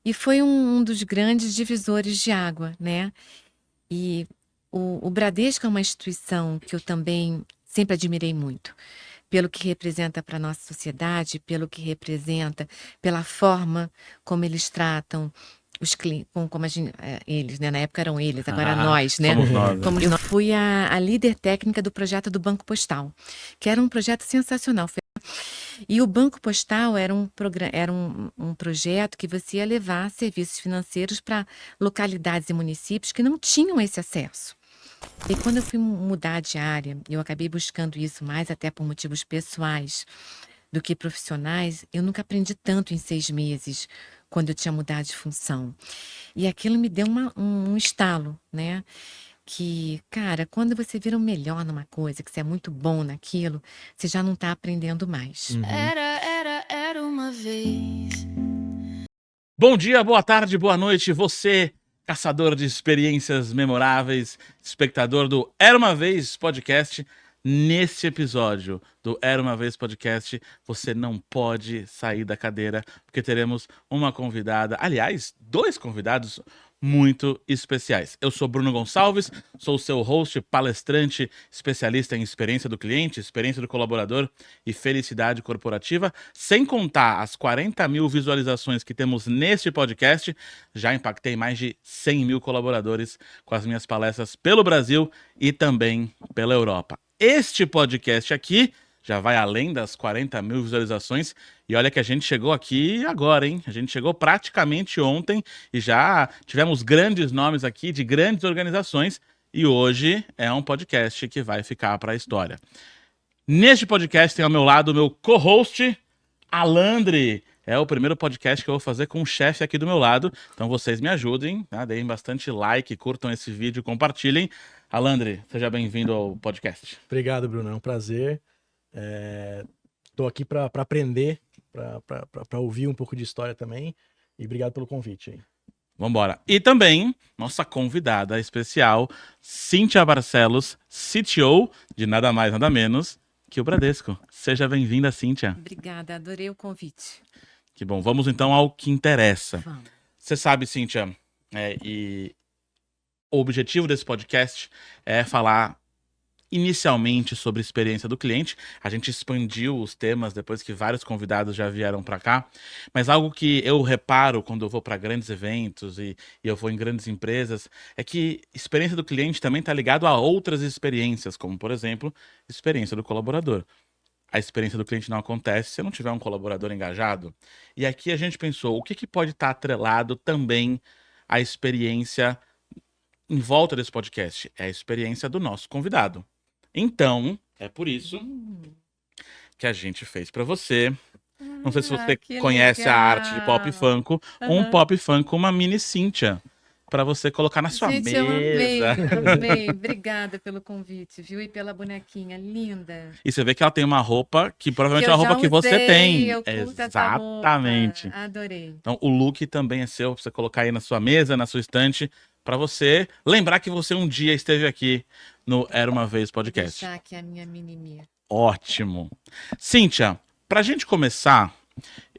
E foi um dos grandes divisores de água, né? E o Bradesco é uma instituição que eu também sempre admirei muito, pelo que representa para a nossa sociedade, pelo que representa, pela forma como eles tratam os clientes, como eles, né? Na época eram eles, agora nós, né? Somos nós, né? Como eu fui a líder técnica do projeto do Banco Postal, que era um projeto sensacional. E o Banco Postal era um projeto que você ia levar serviços financeiros para localidades e municípios que não tinham esse acesso. E quando eu fui mudar de área, eu acabei buscando isso mais até por motivos pessoais do que profissionais. Eu nunca aprendi tanto em 6 meses, quando eu tinha mudado de função. E aquilo me deu um estalo, né? Que, cara, quando você vira o melhor numa coisa, que você é muito bom naquilo, você já não está aprendendo mais. Era uma vez. Bom dia, boa tarde, boa noite, você, caçador de experiências memoráveis, espectador do Era Uma Vez Podcast. Nesse episódio do Era Uma Vez Podcast, você não pode sair da cadeira, porque teremos uma convidada, aliás, 2 convidados muito especiais. Eu sou Bruno Gonçalves, sou o seu host, palestrante, especialista em experiência do cliente, experiência do colaborador e felicidade corporativa. Sem contar as 40 mil visualizações que temos neste podcast, já impactei mais de 100 mil colaboradores com as minhas palestras pelo Brasil e também pela Europa. Este podcast aqui já vai além das 40 mil visualizações. E olha que a gente chegou aqui agora, hein? A gente chegou praticamente ontem e já tivemos grandes nomes aqui de grandes organizações. E hoje é um podcast que vai ficar para a história. Neste podcast tem ao meu lado o meu co-host, Alandre. É o primeiro podcast que eu vou fazer com um chefe aqui do meu lado. Então vocês me ajudem, tá? Deem bastante like, curtam esse vídeo, compartilhem. Alandre, seja bem-vindo ao podcast. Obrigado, Bruno. É um prazer. Estou aqui para aprender, para ouvir um pouco de história também. E obrigado pelo convite aí. Vambora. E também, nossa convidada especial, Cíntia Barcelos, CTO, de nada mais, nada menos que o Bradesco. Seja bem-vinda, Cíntia. Obrigada, adorei o convite. Que bom. Vamos então ao que interessa. Vamos. Você sabe, Cíntia, e o objetivo desse podcast é falar inicialmente sobre experiência do cliente. A gente expandiu os temas depois que vários convidados já vieram para cá, mas algo que eu reparo quando eu vou para grandes eventos e eu vou em grandes empresas é que experiência do cliente também está ligado a outras experiências, como por exemplo, experiência do colaborador. A experiência do cliente não acontece se não tiver um colaborador engajado. E aqui a gente pensou, o que pode estar atrelado também à experiência em volta desse podcast? É a experiência do nosso convidado. Então, é por isso que a gente fez para você. Não sei se você conhece a arte de pop funko, um pop funko, uma mini Cíntia, para você colocar na sua Gente, mesa. eu amei. Obrigada pelo convite, viu? E pela bonequinha, linda. E você vê que ela tem uma roupa que provavelmente Que é eu uma roupa já que você usei, tem. eu curto essa roupa. Exatamente. Adorei. Então, o look também é seu, pra você colocar aí na sua mesa, na sua estante, para você lembrar que você um dia esteve aqui no Era Uma Vez Podcast. Vou deixar aqui a minha mini-mia. Ótimo. Cíntia, pra gente começar,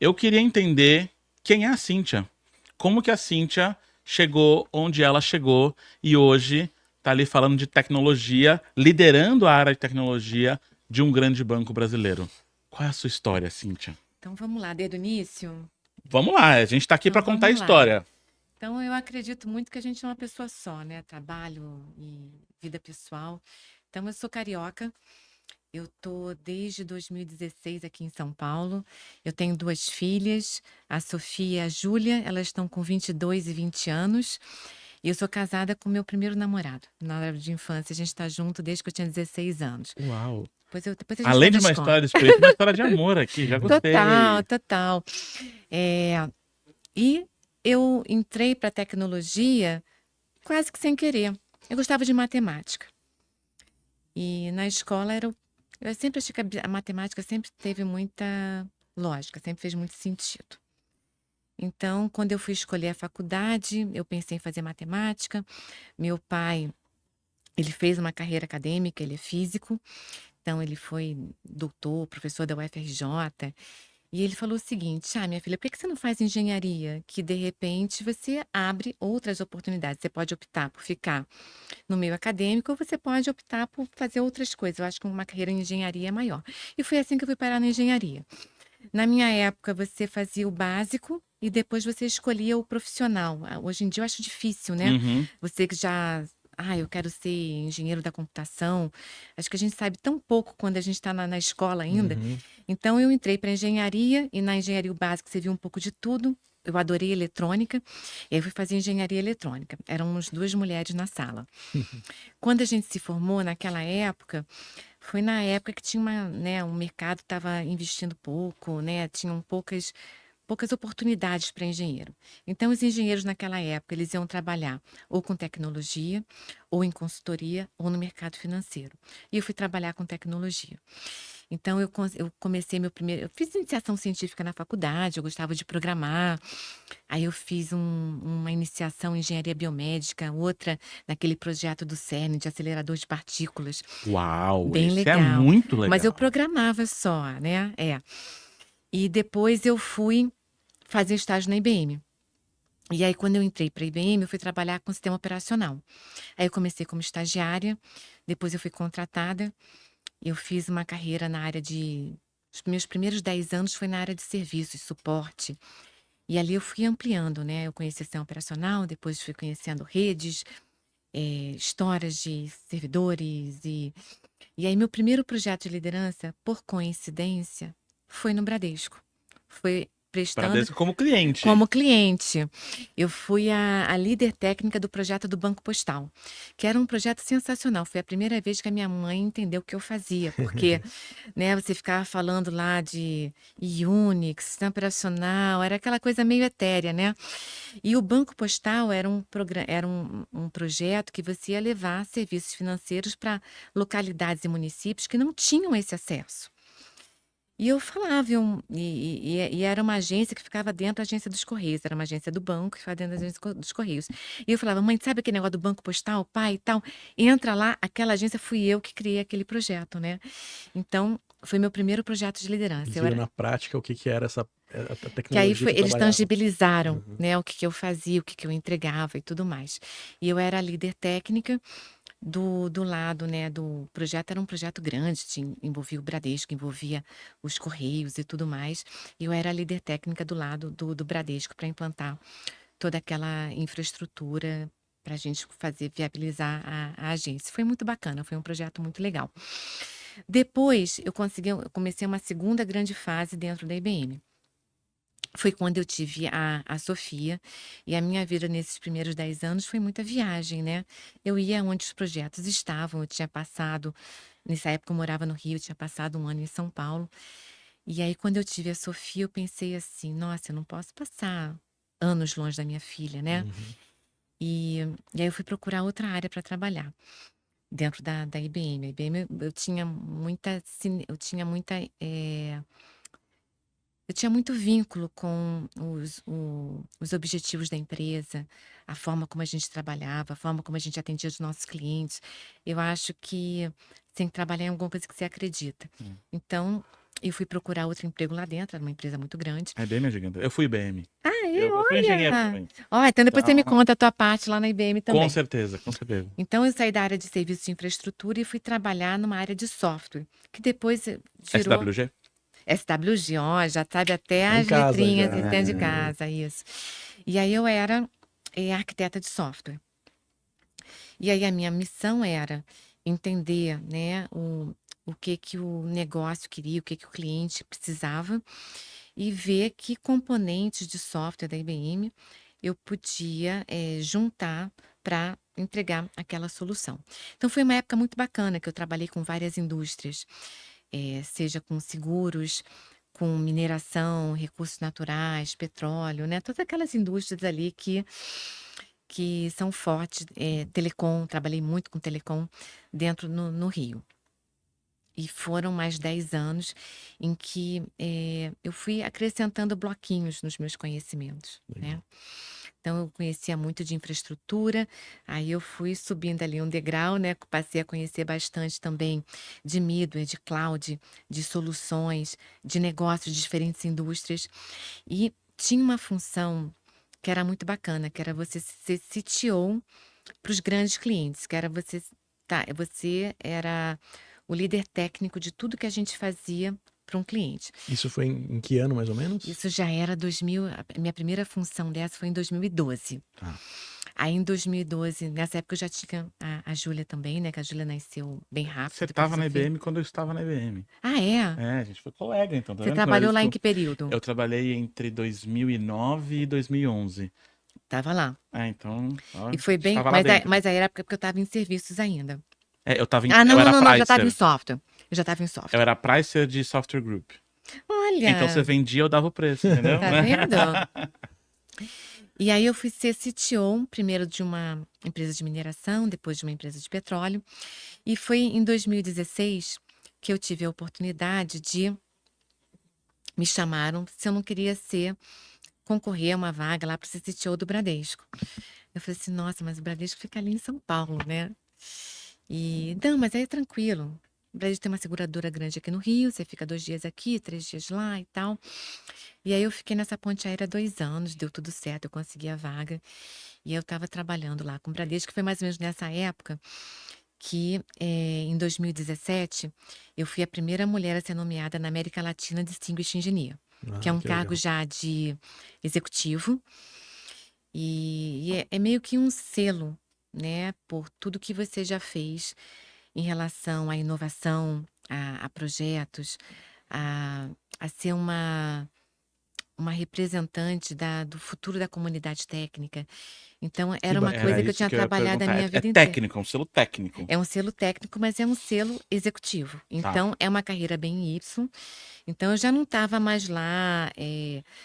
eu queria entender quem é a Cíntia. Como que a Cíntia chegou onde ela chegou e hoje tá ali falando de tecnologia, liderando a área de tecnologia de um grande banco brasileiro. Qual é a sua história, Cíntia? Então vamos lá, desde o início? Vamos lá, a gente tá aqui Então, para contar a vamos lá. história. Então eu acredito muito que a gente é uma pessoa só, né? Trabalho e vida pessoal. Então eu sou carioca. Eu tô desde 2016 aqui em São Paulo. Eu tenho 2 filhas, a Sofia e a Júlia. Elas estão com 22 e 20 anos. E eu sou casada com meu primeiro namorado. Na hora de infância, a gente está junto desde que eu tinha 16 anos. Uau! Depois a gente Além de faz uma as história de contas. experiência, uma história de amor aqui, já gostei. Total. E eu entrei para tecnologia quase que sem querer. Eu gostava de matemática. E na escola eu sempre achei que a matemática sempre teve muita lógica, sempre fez muito sentido. Então, quando eu fui escolher a faculdade, eu pensei em fazer matemática. Meu pai, ele fez uma carreira acadêmica, ele é físico, então ele foi doutor, professor da UFRJ. E ele falou o seguinte: minha filha, por que você não faz engenharia? Que de repente você abre outras oportunidades. Você pode optar por ficar no meio acadêmico ou você pode optar por fazer outras coisas. Eu acho que uma carreira em engenharia é maior. E foi assim que eu fui parar na engenharia. Na minha época, você fazia o básico e depois você escolhia o profissional. Hoje em dia eu acho difícil, né? Uhum. Você que já. Eu quero ser engenheiro da computação. Acho que a gente sabe tão pouco quando a gente está na escola ainda. Uhum. Então, eu entrei para engenharia e na engenharia básica você viu um pouco de tudo. Eu adorei eletrônica. E aí fui fazer engenharia eletrônica. Éramos 2 mulheres na sala. Quando a gente se formou, naquela época, foi na época que tinha o mercado estava investindo pouco, né? Tinham poucas oportunidades para engenheiro. Então, os engenheiros naquela época, eles iam trabalhar ou com tecnologia, ou em consultoria, ou no mercado financeiro. E eu fui trabalhar com tecnologia. Então, eu comecei eu fiz iniciação científica na faculdade, eu gostava de programar. Aí eu fiz uma iniciação em engenharia biomédica, outra naquele projeto do CERN, de acelerador de partículas. Uau, Bem esse é legal. muito Mas eu legal. programava só, né? E depois eu fui fazer estágio na IBM. E aí, quando eu entrei para a IBM, eu fui trabalhar com sistema operacional. Aí eu comecei como estagiária, depois eu fui contratada. Eu fiz uma carreira na área de. Os meus primeiros 10 anos foi na área de serviços, suporte. E ali eu fui ampliando, né? Eu conheci sistema operacional, depois fui conhecendo redes, histórias de servidores. E aí, meu primeiro projeto de liderança, por coincidência, foi no Bradesco. Foi prestando Bradesco como cliente. como cliente. Eu fui a líder técnica do projeto do Banco Postal, que era um projeto sensacional. Foi a primeira vez que a minha mãe entendeu o que eu fazia, porque, né, você ficava falando lá de Unix, sistema operacional, era aquela coisa meio etérea, né? E o Banco Postal era um projeto que você ia levar serviços financeiros para localidades e municípios que não tinham esse acesso. E eu falava, e era uma agência que ficava dentro da agência dos Correios, era uma agência do banco que ficava dentro da agência dos Correios. E eu falava, mãe, sabe aquele negócio do Banco Postal, pai e tal? Entra lá, aquela agência fui eu que criei aquele projeto, né? Então, foi meu primeiro projeto de liderança. Eles Eu viram era na prática o que que era a que aí tecnologia foi, que eles trabalhava. tangibilizaram, Uhum. né, o que que eu fazia, o que que eu entregava e tudo mais. E eu era a líder técnica do lado, né, do projeto. Era um projeto grande, envolvia o Bradesco, envolvia os Correios e tudo mais. E eu era a líder técnica do lado do Bradesco para implantar toda aquela infraestrutura para a gente fazer viabilizar a agência. Foi muito bacana, foi um projeto muito legal. Depois eu comecei uma segunda grande fase dentro da IBM. Foi quando eu tive a Sofia, e a minha vida nesses primeiros 10 anos foi muita viagem, né? Eu ia onde os projetos estavam, eu tinha passado, nessa época eu morava no Rio, eu tinha passado um ano em São Paulo. E aí, quando eu tive a Sofia, eu pensei assim: nossa, eu não posso passar anos longe da minha filha, né? Uhum. E, e aí eu fui procurar outra área para trabalhar dentro da IBM. A IBM eu tinha muita, eu tinha muito vínculo com os objetivos da empresa, a forma como a gente trabalhava, a forma como a gente atendia os nossos clientes. Eu acho que você tem que trabalhar em alguma coisa que você acredita. Então, eu fui procurar outro emprego lá dentro, era uma empresa muito grande. A IBM é gigante. Eu fui IBM. É? Eu sou engenheiro Olha! também. Ó, então depois você me Então, conta a tua parte lá na IBM com também. certeza, com certeza. Então, eu saí da área de serviços de infraestrutura e fui trabalhar numa área de software, que depois virou SWG? SWG, ó, já sabe até Tá em as casa letrinhas já. e tem de casa, isso. E aí eu era arquiteta de software. E aí a minha missão era entender, né, o que que o negócio queria, o que que o cliente precisava e ver que componentes de software da IBM eu podia juntar para entregar aquela solução. Então foi uma época muito bacana que eu trabalhei com várias indústrias, seja com seguros, com mineração, recursos naturais, petróleo, né? Todas aquelas indústrias ali que são fortes, telecom, trabalhei muito com telecom dentro no Rio. E foram mais 10 anos em que eu fui acrescentando bloquinhos nos meus conhecimentos, né? Legal. Então eu conhecia muito de infraestrutura, aí eu fui subindo ali um degrau, né? Passei a conhecer bastante também de middleware, de cloud, de soluções, de negócios de diferentes indústrias. E tinha uma função que era muito bacana, que era você ser CTO para os grandes clientes, que era você era o líder técnico de tudo que a gente fazia para um cliente. Isso foi em que ano, mais ou menos? Isso já era 2000, a minha primeira função dessa foi em 2012. Tá. Aí em 2012, nessa época eu já tinha a Júlia também, né? Que a Júlia nasceu bem rápido. Você depois tava na eu fui- IBM quando eu estava na IBM. Ah, é? É, a gente foi colega, então. Tá Você vendo? trabalhou lá em que período? Eu trabalhei entre 2009 e 2011. Tava lá. Então, ó, E foi bem. estava lá dentro. Mas aí era porque eu tava em serviços ainda. Eu tava em, Ah, não, eu era não, não, eu já tava em Pricer. software. Eu já tava em software. Eu era Pricer de Software Group. Olha! Então você vendia, eu dava o preço, entendeu? Tá vendo? E aí eu fui ser CTO, primeiro de uma empresa de mineração, depois de uma empresa de petróleo. E foi em 2016 que eu tive a oportunidade de me chamaram se eu não queria concorrer a uma vaga lá para ser CTO do Bradesco. Eu falei assim, nossa, mas o Bradesco fica ali em São Paulo, né? E, não, mas aí é tranquilo. O Bradesco tem uma seguradora grande aqui no Rio, você fica 2 dias aqui, 3 dias lá e tal. E aí eu fiquei nessa ponte aérea 2 anos, deu tudo certo, eu consegui a vaga. E eu estava trabalhando lá com o Bradesco, que foi mais ou menos nessa época que, em 2017, eu fui a primeira mulher a ser nomeada na América Latina Distinguished Engineer, que é um cargo legal. já de executivo. E é meio que um selo, né, por tudo que você já fez em relação à inovação, a projetos, a, a ser uma representante do futuro da comunidade técnica. Então, era uma coisa que eu isso tinha que eu ia trabalhado a perguntar. minha É vida inteira. técnico, é um selo técnico. É um selo técnico, mas é um selo executivo. Então, é uma carreira bem Y. Então, eu já não estava mais lá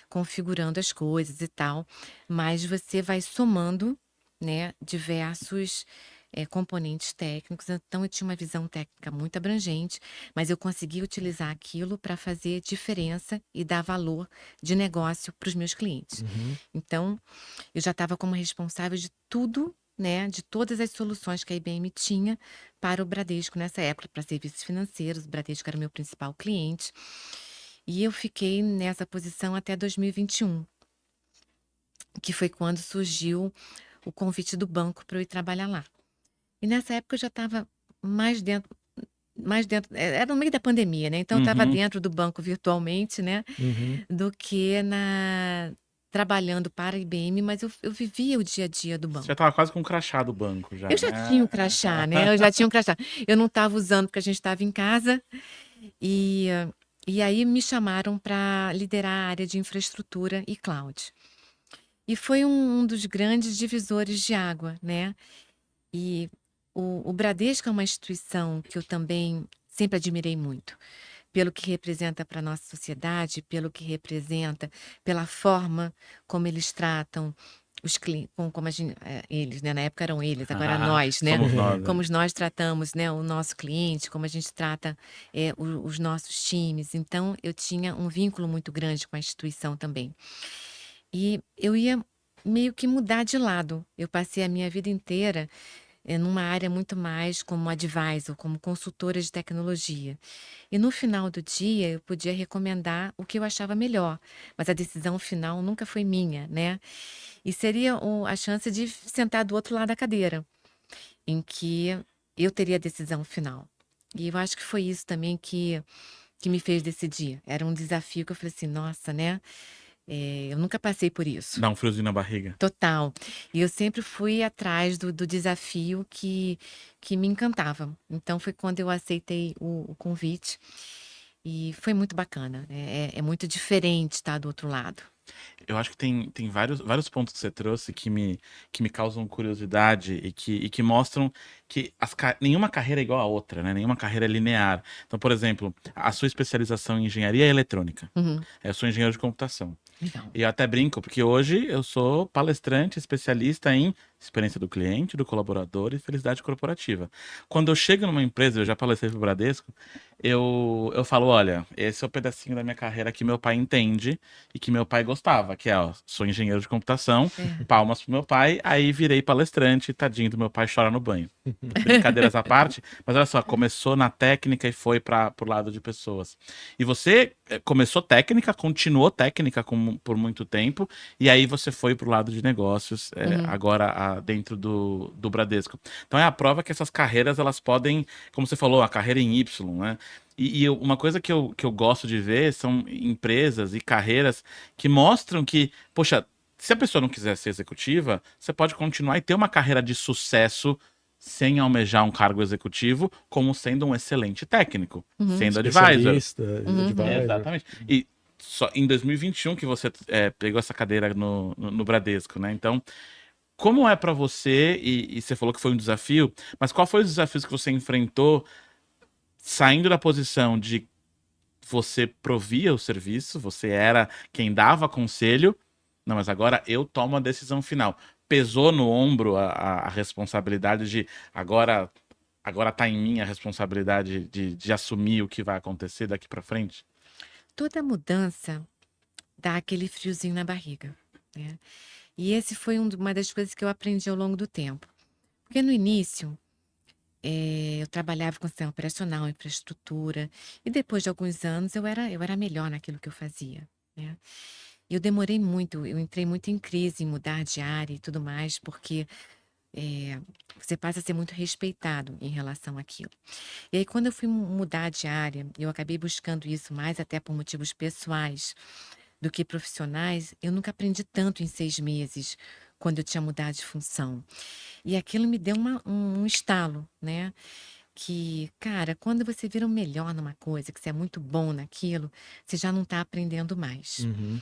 configurando as coisas e tal, mas você vai somando, né, diversos componentes técnicos. Então, eu tinha uma visão técnica muito abrangente, mas eu consegui utilizar aquilo para fazer diferença e dar valor de negócio para os meus clientes. Uhum. Então, eu já estava como responsável de tudo, né, de todas as soluções que a IBM tinha para o Bradesco nessa época, para serviços financeiros. O Bradesco era o meu principal cliente. E eu fiquei nessa posição até 2021, que foi quando surgiu o convite do banco para eu ir trabalhar lá. E nessa época eu já estava mais dentro, era no meio da pandemia, né? Então eu estava Uhum. dentro do banco virtualmente, né? Uhum. Do que trabalhando para a IBM, mas eu vivia o dia a dia do Você banco. já tava quase com um crachá do banco, já. Eu já tinha um crachá, né? Eu já tinha um crachá. Eu não estava usando porque a gente estava em casa. E aí me chamaram para liderar a área de infraestrutura e cloud. E foi um dos grandes divisores de água, né? E o Bradesco é uma instituição que eu também sempre admirei muito, pelo que representa para a nossa sociedade, pelo que representa, pela forma como eles tratam os clientes, como eles, né? Na época eram eles, agora nós, né? Somos nós. Como nós tratamos, né, o nosso cliente, como a gente trata os nossos times. Então, eu tinha um vínculo muito grande com a instituição também. E eu ia meio que mudar de lado. Eu passei a minha vida inteira numa área muito mais como advisor, como consultora de tecnologia. E no final do dia, eu podia recomendar o que eu achava melhor, mas a decisão final nunca foi minha, né? E seria a chance de sentar do outro lado da cadeira, em que eu teria a decisão final. E eu acho que foi isso também que me fez decidir. Era um desafio que eu falei assim, nossa, né? Eu nunca passei por isso. Dá um friozinho na barriga. Total. E eu sempre fui atrás do desafio que me encantava. Então foi quando eu aceitei o convite e foi muito bacana. É muito diferente estar do outro lado. Eu acho que tem vários pontos que você trouxe que me causam curiosidade e que mostram que nenhuma carreira é igual a outra, né? Nenhuma carreira é linear. Então, por exemplo, a sua especialização em engenharia eletrônica. Uhum. Eu sou engenheiro de computação. Legal. E eu até brinco, porque hoje eu sou palestrante, especialista em experiência do cliente, do colaborador e felicidade corporativa. Quando eu chego numa empresa, eu já palestrei pro Bradesco, eu falo, olha, esse é o pedacinho da minha carreira que meu pai entende e que meu pai gostava, que é, ó, sou engenheiro de computação, É. palmas pro meu pai, aí virei palestrante, tadinho do meu pai chora no banho. Brincadeiras à parte, mas olha só, começou na técnica e foi para pro lado de pessoas. E você começou técnica, continuou técnica por muito tempo, e aí você foi pro lado de negócios, agora dentro do Bradesco. Então é a prova que essas carreiras, elas podem, como você falou, a carreira em Y, né? Uma coisa que eu gosto de ver são empresas e carreiras que mostram que, poxa, se a pessoa não quiser ser executiva, você pode continuar e ter uma carreira de sucesso sem almejar um cargo executivo, como sendo um excelente técnico, sendo advisor. Especialista, advisor. Exatamente. E só em 2021 que você pegou essa cadeira no Bradesco, né? Então, como é pra você, e você falou que foi um desafio, mas qual foi os desafios que você enfrentou saindo da posição de você provia o serviço, você era quem dava conselho, não, mas agora eu tomo a decisão final. Pesou no ombro a responsabilidade de agora tá em mim a responsabilidade de assumir o que vai acontecer daqui pra frente? Toda mudança dá aquele friozinho na barriga, né? E esse foi uma das coisas que eu aprendi ao longo do tempo. Porque no início, eu trabalhava com sistema operacional, infraestrutura, e depois de alguns anos eu era melhor naquilo que eu fazia, né? Eu demorei muito, eu entrei muito em crise em mudar de área e tudo mais, porque você passa a ser muito respeitado em relação àquilo. E aí, quando eu fui mudar de área, eu acabei buscando isso mais até por motivos pessoais do que profissionais. Eu nunca aprendi tanto em 6 meses, quando eu tinha mudado de função. E aquilo me deu um estalo, né? Que, cara, quando você vira o melhor numa coisa, que você é muito bom naquilo, você já não está aprendendo mais. Uhum.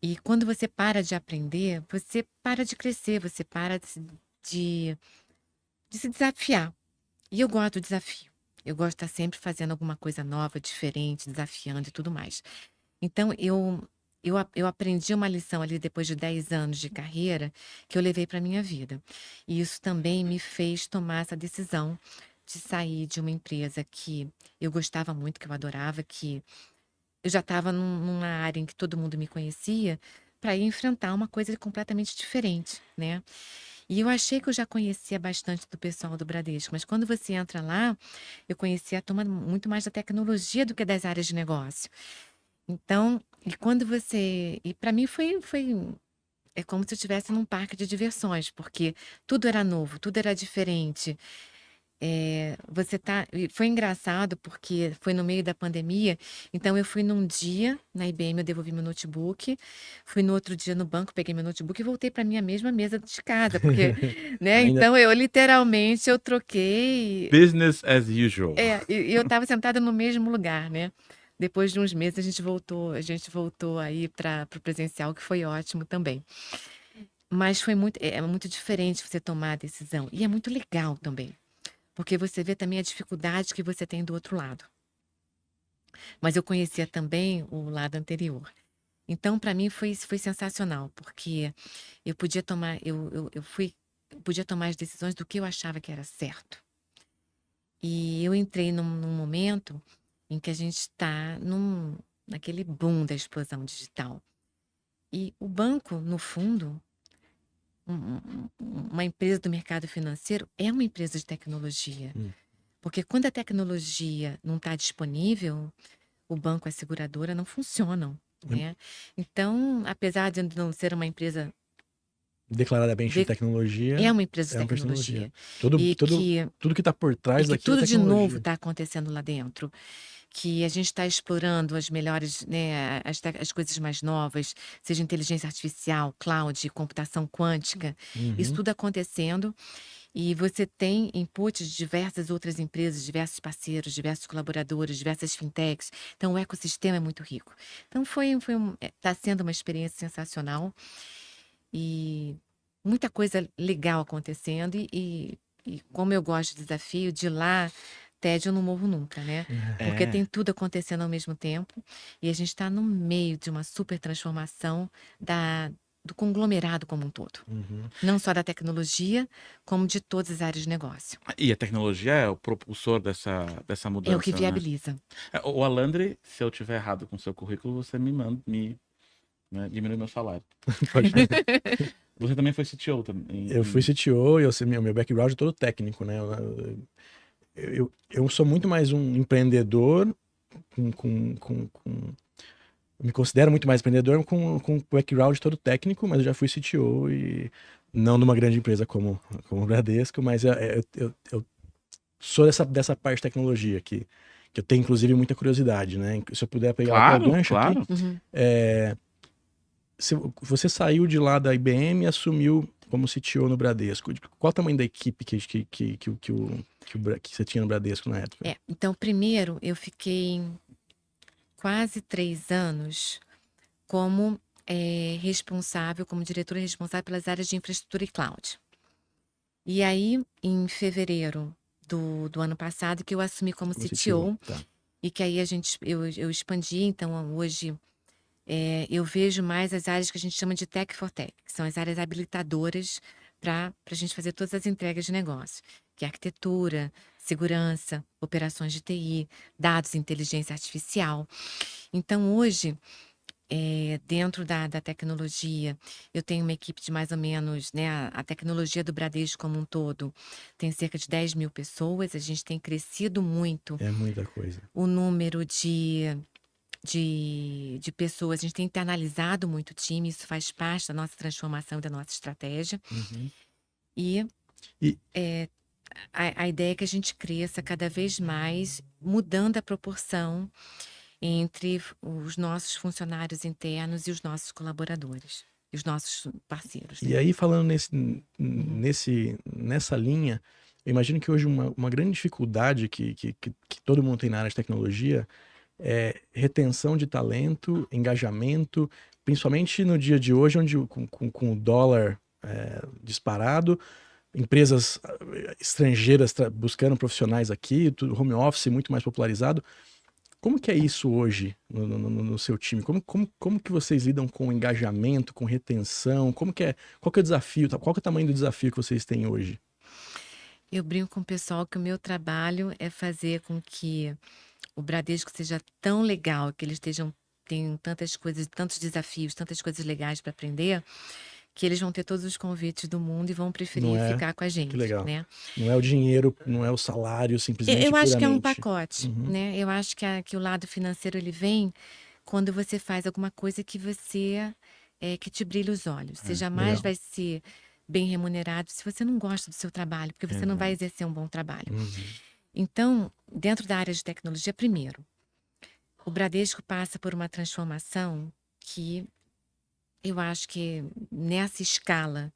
E quando você para de aprender, você para de crescer, você para de se desafiar. E eu gosto do desafio. Eu gosto de estar sempre fazendo alguma coisa nova, diferente, desafiando e tudo mais. Então, eu aprendi uma lição ali depois de 10 anos de carreira que eu levei para minha vida. E isso também me fez tomar essa decisão de sair de uma empresa que eu gostava muito, que eu adorava, que eu já estava numa área em que todo mundo me conhecia, para ir enfrentar uma coisa completamente diferente, né? E eu achei que eu já conhecia bastante do pessoal do Bradesco, mas quando você entra lá, eu conhecia a turma muito mais da tecnologia do que das áreas de negócio. Então, e para mim é como se eu estivesse num parque de diversões, porque tudo era novo, tudo era diferente. E foi engraçado porque foi no meio da pandemia, então eu fui num dia na IBM, eu devolvi meu notebook, fui no outro dia no banco, peguei meu notebook e voltei para minha mesma mesa de casa, porque, né? Ainda Então eu literalmente eu troquei, Business as usual. e eu estava sentada no mesmo lugar, né? Depois de uns meses a gente voltou aí para o presencial, que foi ótimo também. Mas é muito diferente você tomar a decisão e é muito legal também. Porque você vê também a dificuldade que você tem do outro lado. Mas eu conhecia também o lado anterior. Então, para mim, foi sensacional, porque eu podia tomar, eu podia tomar as decisões do que eu achava que era certo. E eu entrei num momento em que a gente está naquele boom da explosão digital. E o banco, no fundo, uma empresa do mercado financeiro é uma empresa de tecnologia. Porque quando a tecnologia não está disponível, o banco e a seguradora não funcionam, né? Então, apesar de não ser uma empresa, declaradamente de tecnologia, é uma empresa de é uma empresa de tecnologia. tecnologia. E Tudo que tá por trás que daquilo é tudo de novo tecnologia. está acontecendo lá dentro. Que a gente está explorando as melhores, né, as coisas mais novas, seja inteligência artificial, cloud, computação quântica, isso Uhum. tudo acontecendo. E você tem input de diversas outras empresas, diversos parceiros, diversos colaboradores, diversas fintechs. Então, o ecossistema é muito rico. Então, está sendo uma experiência sensacional e muita coisa legal acontecendo. E como eu gosto de desafio, de lá, tédio eu não morro nunca, né? Porque tem tudo acontecendo ao mesmo tempo e a gente está no meio de uma super transformação do conglomerado como um todo. Uhum. Não só da tecnologia, como de todas as áreas de negócio. E a tecnologia é o propulsor dessa É o que mudança, né? viabiliza. O Alandre, se eu tiver errado com o seu currículo, você me manda, né, diminui meu salário. Pode falar. Você também foi CTO também. Eu fui CTO e meu background é todo técnico, né? Eu sou muito mais um empreendedor eu me considero muito mais empreendedor com background todo técnico, mas eu já fui CTO e não numa grande empresa como o Bradesco, mas eu sou dessa parte de tecnologia que eu tenho, inclusive, muita curiosidade, né? Se eu puder pegar até o Claro, gancho aqui, claro. Uhum. você saiu de lá da IBM e assumiu como CTO no Bradesco. Qual o tamanho da equipe que você tinha no Bradesco na época? Então, primeiro, eu fiquei quase 3 anos como responsável, como diretora responsável pelas áreas de infraestrutura e cloud. E aí, em fevereiro do ano passado, que eu assumi como Como CTO, tá. e que aí eu expandi, então hoje eu vejo mais as áreas que a gente chama de Tech for Tech, que são as áreas habilitadoras para a gente fazer todas as entregas de negócio, que é arquitetura, segurança, operações de TI, dados, inteligência artificial. Então, hoje, dentro da tecnologia, eu tenho uma equipe de mais ou menos, né, a tecnologia do Bradesco como um todo tem cerca de 10.000 pessoas, a gente tem crescido muito É muita coisa. o número de pessoas, a gente tem internalizado muito o time, isso faz parte da nossa transformação e da nossa estratégia. Uhum. E E- a ideia é que a gente cresça cada vez mais, mudando a proporção entre os nossos funcionários internos e os nossos colaboradores, e os nossos parceiros, E né? aí, falando nessa linha, eu imagino que hoje uma grande dificuldade que todo mundo tem na área de tecnologia é retenção de talento, engajamento, principalmente no dia de hoje, onde com o dólar disparado, empresas estrangeiras buscando profissionais aqui, tudo home office muito mais popularizado. Como que é isso hoje no seu time? Como que vocês lidam com engajamento, com retenção? Qual que é o desafio? Qual que é o tamanho do desafio que vocês têm hoje? Eu brinco com o pessoal que o meu trabalho é fazer com que o Bradesco seja tão legal, que eles tenham tantas coisas, tantos desafios, tantas coisas legais para aprender, que eles vão ter todos os convites do mundo e vão Não preferir é? ficar com a Que gente, legal. né? Não é o dinheiro, não é o salário, simplesmente Eu acho que é um puramente. pacote, Uhum. né? Eu acho que o lado financeiro ele vem quando você faz alguma coisa que que te brilha os olhos. Você jamais Legal. vai ser bem remunerado se você não gosta do seu trabalho, porque você não vai Exato. exercer um bom trabalho. Uhum. Então, dentro da área de tecnologia, primeiro, o Bradesco passa por uma transformação que eu acho que nessa escala,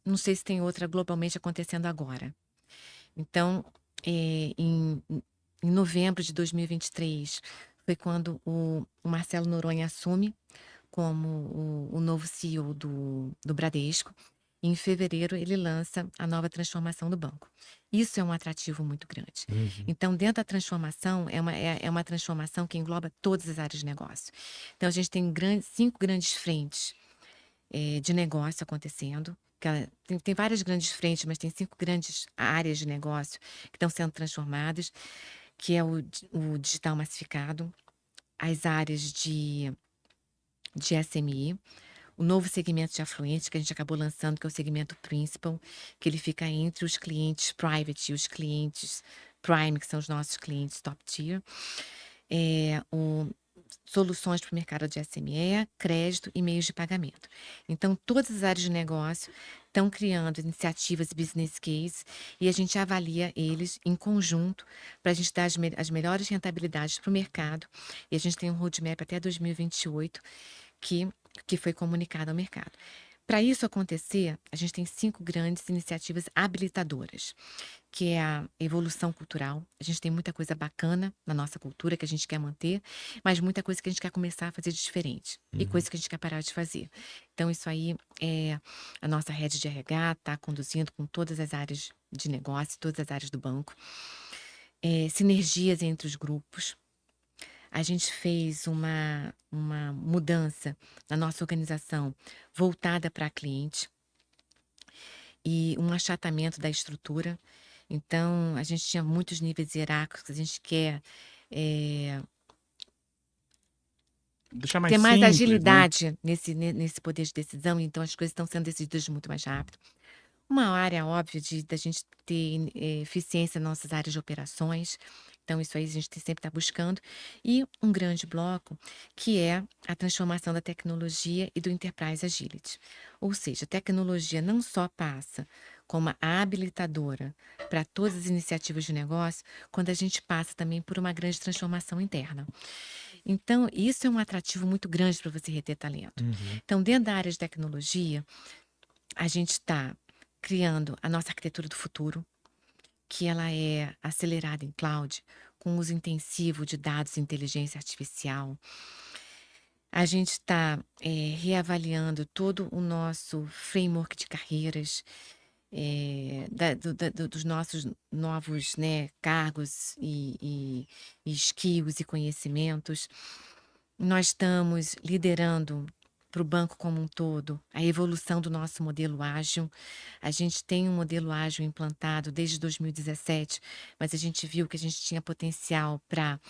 não sei se tem outra globalmente acontecendo agora. Então, em novembro de 2023, foi quando o Marcelo Noronha assume como o novo CEO do Bradesco. E em fevereiro, ele lança a nova transformação do banco. Isso é um atrativo muito grande. Uhum. Então, dentro da transformação, é uma transformação que engloba todas as áreas de negócio. Então, a gente tem 5 grandes frentes de negócio acontecendo. Tem várias grandes frentes, mas tem 5 grandes áreas de negócio que estão sendo transformadas, que é o digital massificado, as áreas de SMI, o novo segmento de afluentes que a gente acabou lançando, que é o segmento principal, que ele fica entre os clientes private e os clientes prime, que são os nossos clientes top tier. Soluções para o mercado de SME, crédito e meios de pagamento. Então, todas as áreas de negócio estão criando iniciativas e business case e a gente avalia eles em conjunto para a gente dar as melhores rentabilidades para o mercado. E a gente tem um roadmap até 2028 que foi comunicado ao mercado. Para isso acontecer, a gente tem 5 grandes iniciativas habilitadoras, que é a evolução cultural. A gente tem muita coisa bacana na nossa cultura que a gente quer manter, mas muita coisa que a gente quer começar a fazer de diferente e coisa que a gente quer parar de fazer. Então, isso aí a nossa rede de RH está conduzindo com todas as áreas de negócio, todas as áreas do banco. Sinergias entre os grupos. A gente fez uma mudança na nossa organização voltada para cliente e um achatamento da estrutura. Então, a gente tinha muitos níveis hierárquicos, a gente quer Deixar mais ter mais simples, né? agilidade nesse poder de decisão, então as coisas estão sendo decididas muito mais rápido. Uma área óbvia da gente ter eficiência nas nossas áreas de operações, então isso aí a gente sempre está buscando. E um grande bloco que é a transformação da tecnologia e do Enterprise Agility. Ou seja, a tecnologia não só passa como a habilitadora para todas as iniciativas de negócio, quando a gente passa também por uma grande transformação interna. Então, isso é um atrativo muito grande para você reter talento. Então, dentro da área de tecnologia, a gente está criando a nossa arquitetura do futuro, que ela é acelerada em cloud, com uso intensivo de dados e inteligência artificial. A gente está reavaliando todo o nosso framework de carreiras, dos nossos novos, né, cargos e skills e conhecimentos. Nós estamos liderando para o banco como um todo a evolução do nosso modelo ágil. A gente tem um modelo ágil implantado desde 2017, mas a gente viu que a gente tinha potencial para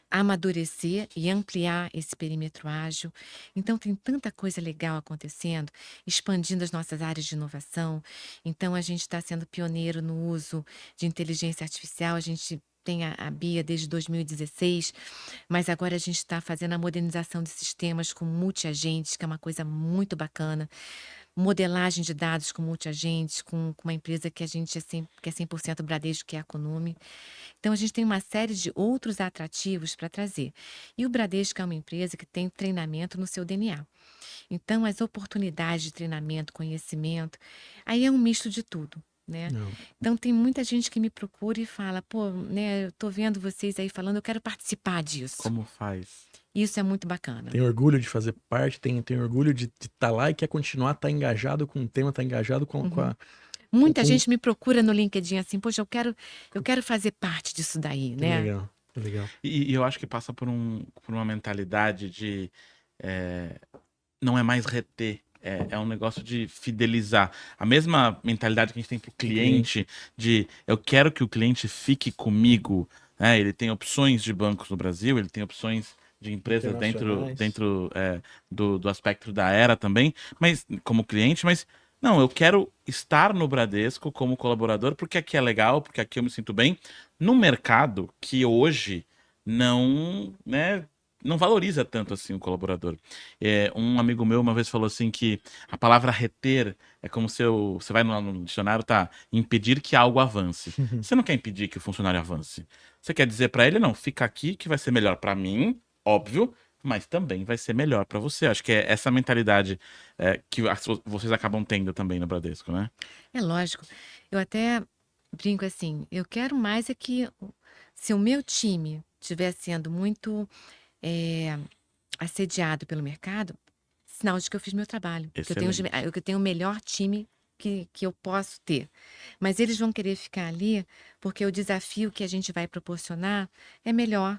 amadurecer e ampliar esse perímetro ágil. Então, tem tanta coisa legal acontecendo, expandindo as nossas áreas de inovação. Então, a gente está sendo pioneiro no uso de inteligência artificial. A gente tem a BIA desde 2016, mas agora a gente está fazendo a modernização de sistemas com multi-agentes, que é uma coisa muito bacana. Modelagem de dados com multi-agentes, com uma empresa que a gente que é 100% Bradesco, que é a Conume. Então, a gente tem uma série de outros atrativos para trazer. E o Bradesco é uma empresa que tem treinamento no seu DNA. Então, as oportunidades de treinamento, conhecimento, aí é um misto de tudo, né? Não. Então, tem muita gente que me procura e fala, pô, né, eu tô vendo vocês aí falando, eu quero participar disso. Como faz? Isso é muito bacana. Tem orgulho de fazer parte, tem orgulho de estar lá e quer continuar, estar engajado com o tema, estar engajado com a... Muita gente me procura no LinkedIn assim, poxa, eu quero fazer parte disso daí, Que né? legal, que legal. E eu acho que passa por uma mentalidade de não é mais reter, é um negócio de fidelizar. A mesma mentalidade que a gente tem pro cliente, de eu quero que o cliente fique comigo, né? Ele tem opções de bancos no Brasil, ele tem opções de empresas Internacionais. dentro do aspecto da Era também, mas como cliente, mas não, eu quero estar no Bradesco como colaborador porque aqui é legal, porque aqui eu me sinto bem, num mercado que hoje não, né, não valoriza tanto assim o colaborador. Um amigo meu uma vez falou assim que a palavra reter é como se você vai no dicionário, tá, impedir que algo avance. Você não quer impedir que o funcionário avance. Você quer dizer para ele, não, fica aqui que vai ser melhor para mim, óbvio, mas também vai ser melhor para você. Acho que é essa mentalidade que vocês acabam tendo também no Bradesco, né? É lógico. Eu até brinco assim, eu quero mais é que se o meu time estiver sendo muito assediado pelo mercado, sinal de que eu fiz meu trabalho. Que eu tenho o melhor time que eu posso ter. Mas eles vão querer ficar ali porque o desafio que a gente vai proporcionar é melhor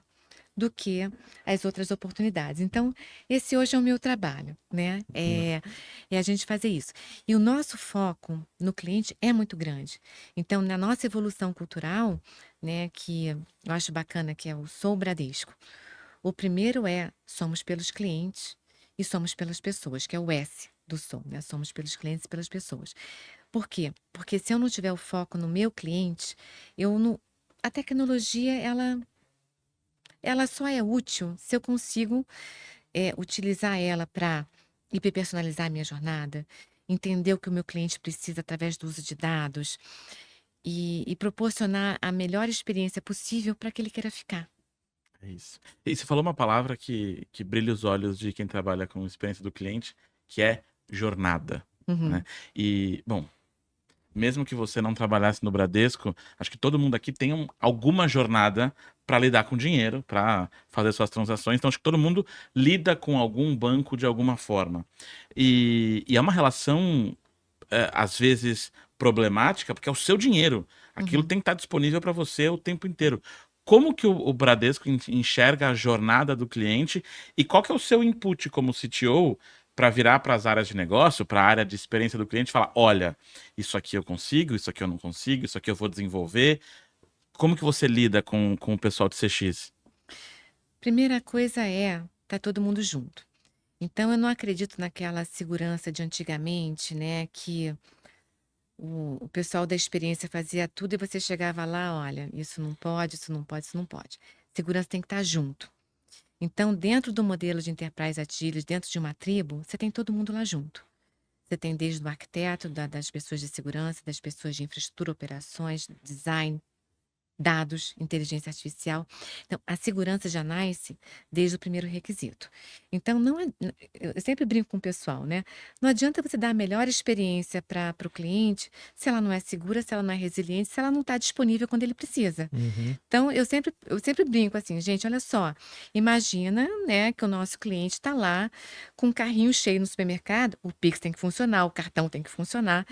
do que as outras oportunidades. Então, esse hoje é o meu trabalho, né? É a gente fazer isso. E o nosso foco no cliente é muito grande. Então, na nossa evolução cultural, né, que eu acho bacana, que é o Sou Bradesco. O primeiro é somos pelos clientes e somos pelas pessoas, que é o S do Sou, né? Somos pelos clientes e pelas pessoas. Por quê? Porque se eu não tiver o foco no meu cliente, a tecnologia, ela só é útil se eu consigo utilizar ela para hiperpersonalizar a minha jornada, entender o que o meu cliente precisa através do uso de dados e proporcionar a melhor experiência possível para que ele queira ficar. É isso. E você falou uma palavra que brilha os olhos de quem trabalha com experiência do cliente, que é jornada, né? E, bom, mesmo que você não trabalhasse no Bradesco, acho que todo mundo aqui tem alguma jornada para lidar com dinheiro, para fazer suas transações. Então, acho que todo mundo lida com algum banco de alguma forma. E é uma relação, às vezes, problemática, porque é o seu dinheiro. Aquilo tem que estar disponível para você o tempo inteiro. como que o Bradesco enxerga a jornada do cliente e qual que é o seu input como CTO para virar para as áreas de negócio, para a área de experiência do cliente e falar, olha, isso aqui eu consigo, isso aqui eu não consigo, isso aqui eu vou desenvolver. Como que você lida com o pessoal de CX? Primeira coisa tá todo mundo junto. Então, eu não acredito naquela segurança de antigamente, né, que o pessoal da experiência fazia tudo e você chegava lá, olha, isso não pode, isso não pode, isso não pode. Segurança tem que estar junto. Então, dentro do modelo de Enterprise Agile, dentro de uma tribo, você tem todo mundo lá junto. Você tem desde o arquiteto, das pessoas de segurança, das pessoas de infraestrutura, operações, design, dados, inteligência artificial. Então, a segurança já nasce desde o primeiro requisito. Então, eu sempre brinco com o pessoal, né? Não adianta você dar a melhor experiência para o cliente se ela não é segura, se ela não é resiliente, se ela não está disponível quando ele precisa. Uhum. Então, eu sempre brinco assim, gente, olha só, imagina, né, que o nosso cliente está lá com um carrinho cheio no supermercado, o Pix tem que funcionar, o cartão tem que funcionar,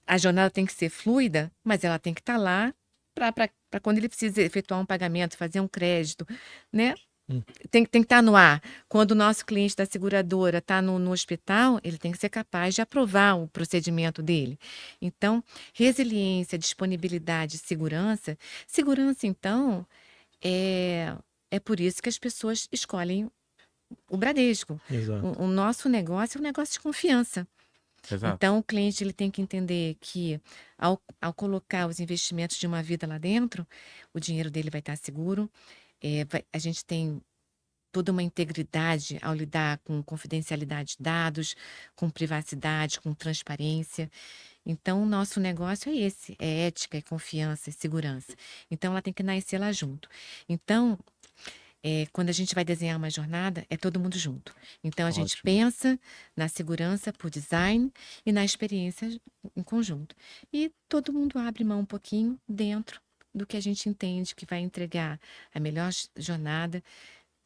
a jornada tem que ser fluida, mas ela tem que estar lá para quando ele precisa efetuar um pagamento, fazer um crédito, né? Hum. Tem que estar no ar. Quando o nosso cliente da seguradora está no hospital, ele tem que ser capaz de aprovar o procedimento dele. Então, resiliência, disponibilidade, segurança. Segurança, então, é por isso que as pessoas escolhem o Bradesco. Exato. O nosso negócio é um negócio de confiança. Exato. Então, o cliente ele tem que entender que, ao colocar os investimentos de uma vida lá dentro, o dinheiro dele vai estar seguro. A gente tem toda uma integridade ao lidar com confidencialidade de dados, com privacidade, com transparência. Então, o nosso negócio é esse, é ética, é confiança, é segurança. Então, ela tem que nascer lá junto. Então, quando a gente vai desenhar uma jornada, é todo mundo junto. Então, a gente Ótimo. pensa na segurança por design e na experiência em conjunto. E todo mundo abre mão um pouquinho dentro do que a gente entende que vai entregar a melhor jornada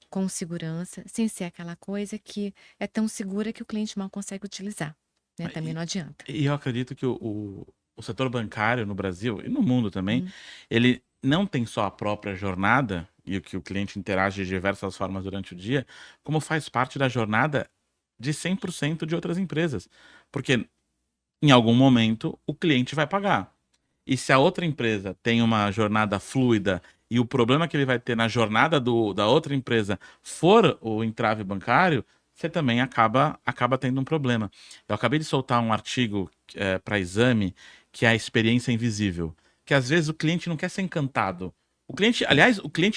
com segurança, sem ser aquela coisa que é tão segura que o cliente mal consegue utilizar, né? Também não adianta. E eu acredito que o setor bancário no Brasil e no mundo também, Uhum. ele não tem só a própria jornada e o que o cliente interage de diversas formas durante o dia, como faz parte da jornada de 100% de outras empresas. Porque em algum momento o cliente vai pagar. E se a outra empresa tem uma jornada fluida e o problema que ele vai ter na jornada da outra empresa for o entrave bancário, você também acaba tendo um problema. Eu acabei de soltar um artigo para Exame, que é a experiência invisível. Que às vezes o cliente não quer ser encantado. O cliente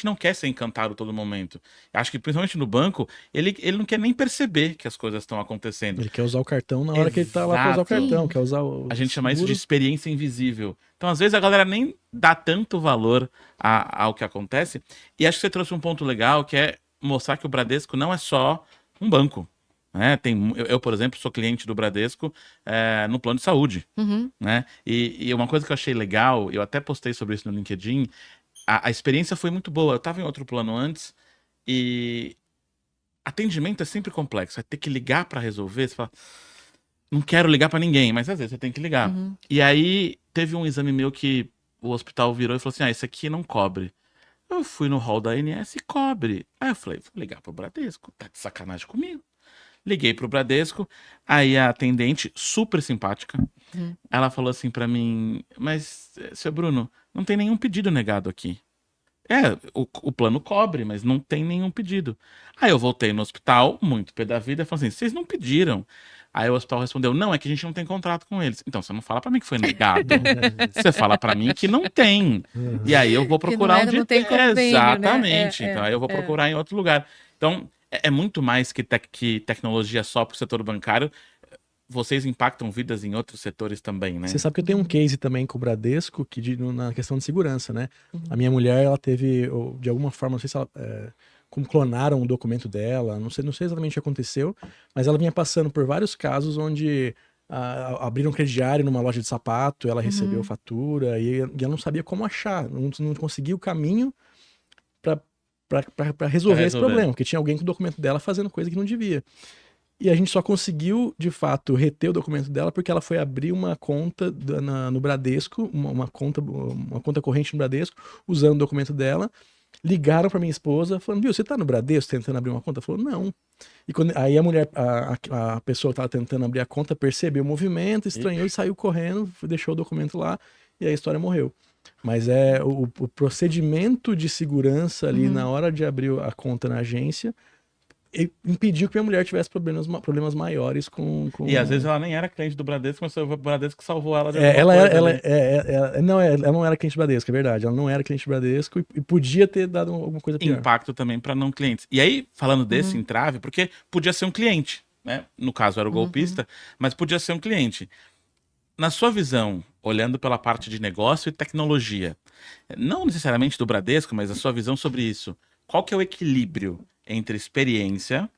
não quer ser encantado todo momento. Acho que principalmente no banco, ele não quer nem perceber que as coisas estão acontecendo. Ele quer usar o cartão na hora que ele tá lá pra usar o Exato. cartão, quer usar o A gente chama isso de seguro. experiência invisível. Então, às vezes, a galera nem dá tanto valor ao que acontece. E acho que você trouxe um ponto legal, que é mostrar que o Bradesco não é só um banco. Né? Eu, por exemplo, sou cliente do Bradesco no plano de saúde. Uhum. Né? E uma coisa que eu achei legal, eu até postei sobre isso no LinkedIn, a experiência foi muito boa. Eu estava em outro plano antes e atendimento é sempre complexo. Vai ter que ligar para resolver. Você fala, não quero ligar para ninguém, mas às vezes você tem que ligar. Uhum. E aí teve um exame meu que o hospital virou e falou assim: esse aqui não cobre. Eu fui no hall da ANS e cobre. Aí eu falei, vou ligar pro Bradesco, tá de sacanagem comigo. Liguei pro Bradesco, aí a atendente, super simpática, ela falou assim pra mim, mas, seu Bruno, não tem nenhum pedido negado aqui. O plano cobre, mas não tem nenhum pedido. Aí eu voltei no hospital, muito pé da vida, e falei assim, vocês não pediram. Aí o hospital respondeu, não, é que a gente não tem contrato com eles. Então, você não fala pra mim que foi negado. Você fala pra mim que não tem. E aí eu vou procurar não tem convênio, né? Exatamente. Então, aí eu vou procurar em outro lugar. Então, é muito mais que tecnologia só pro setor bancário. Vocês impactam vidas em outros setores também, né? Você sabe que eu tenho um case também com o Bradesco na questão de segurança, né? A minha mulher, ela teve, de alguma forma, não sei se ela, como clonaram o documento dela, não sei exatamente o que aconteceu, mas ela vinha passando por vários casos onde abriram um crediário numa loja de sapato, ela recebeu fatura e ela não sabia como achar, não conseguia o caminho para resolver esse problema, porque tinha alguém com o documento dela fazendo coisa que não devia. E a gente só conseguiu, de fato, reter o documento dela porque ela foi abrir uma conta no Bradesco, uma conta corrente no Bradesco, usando o documento dela. Ligaram pra minha esposa, falando, viu, você tá no Bradesco tentando abrir uma conta? Ela falou, não. E aí a mulher, a pessoa que tava tentando abrir a conta percebeu o movimento, estranhou e saiu correndo, deixou o documento lá e a história morreu. Mas o procedimento de segurança ali na hora de abrir a conta na agência impediu que minha mulher tivesse problemas maiores com... E às vezes ela nem era cliente do Bradesco, mas foi o Bradesco que salvou ela de É, alguma ela, coisa ali. ela não era cliente Bradesco, é verdade. Ela não era cliente Bradesco e podia ter dado alguma coisa pior. Impacto também para não clientes. E aí, falando desse entrave, porque podia ser um cliente, né? No caso era o golpista, mas podia ser um cliente. Na sua visão, olhando pela parte de negócio e tecnologia, não necessariamente do Bradesco, mas a sua visão sobre isso, qual que é o equilíbrio entre experiência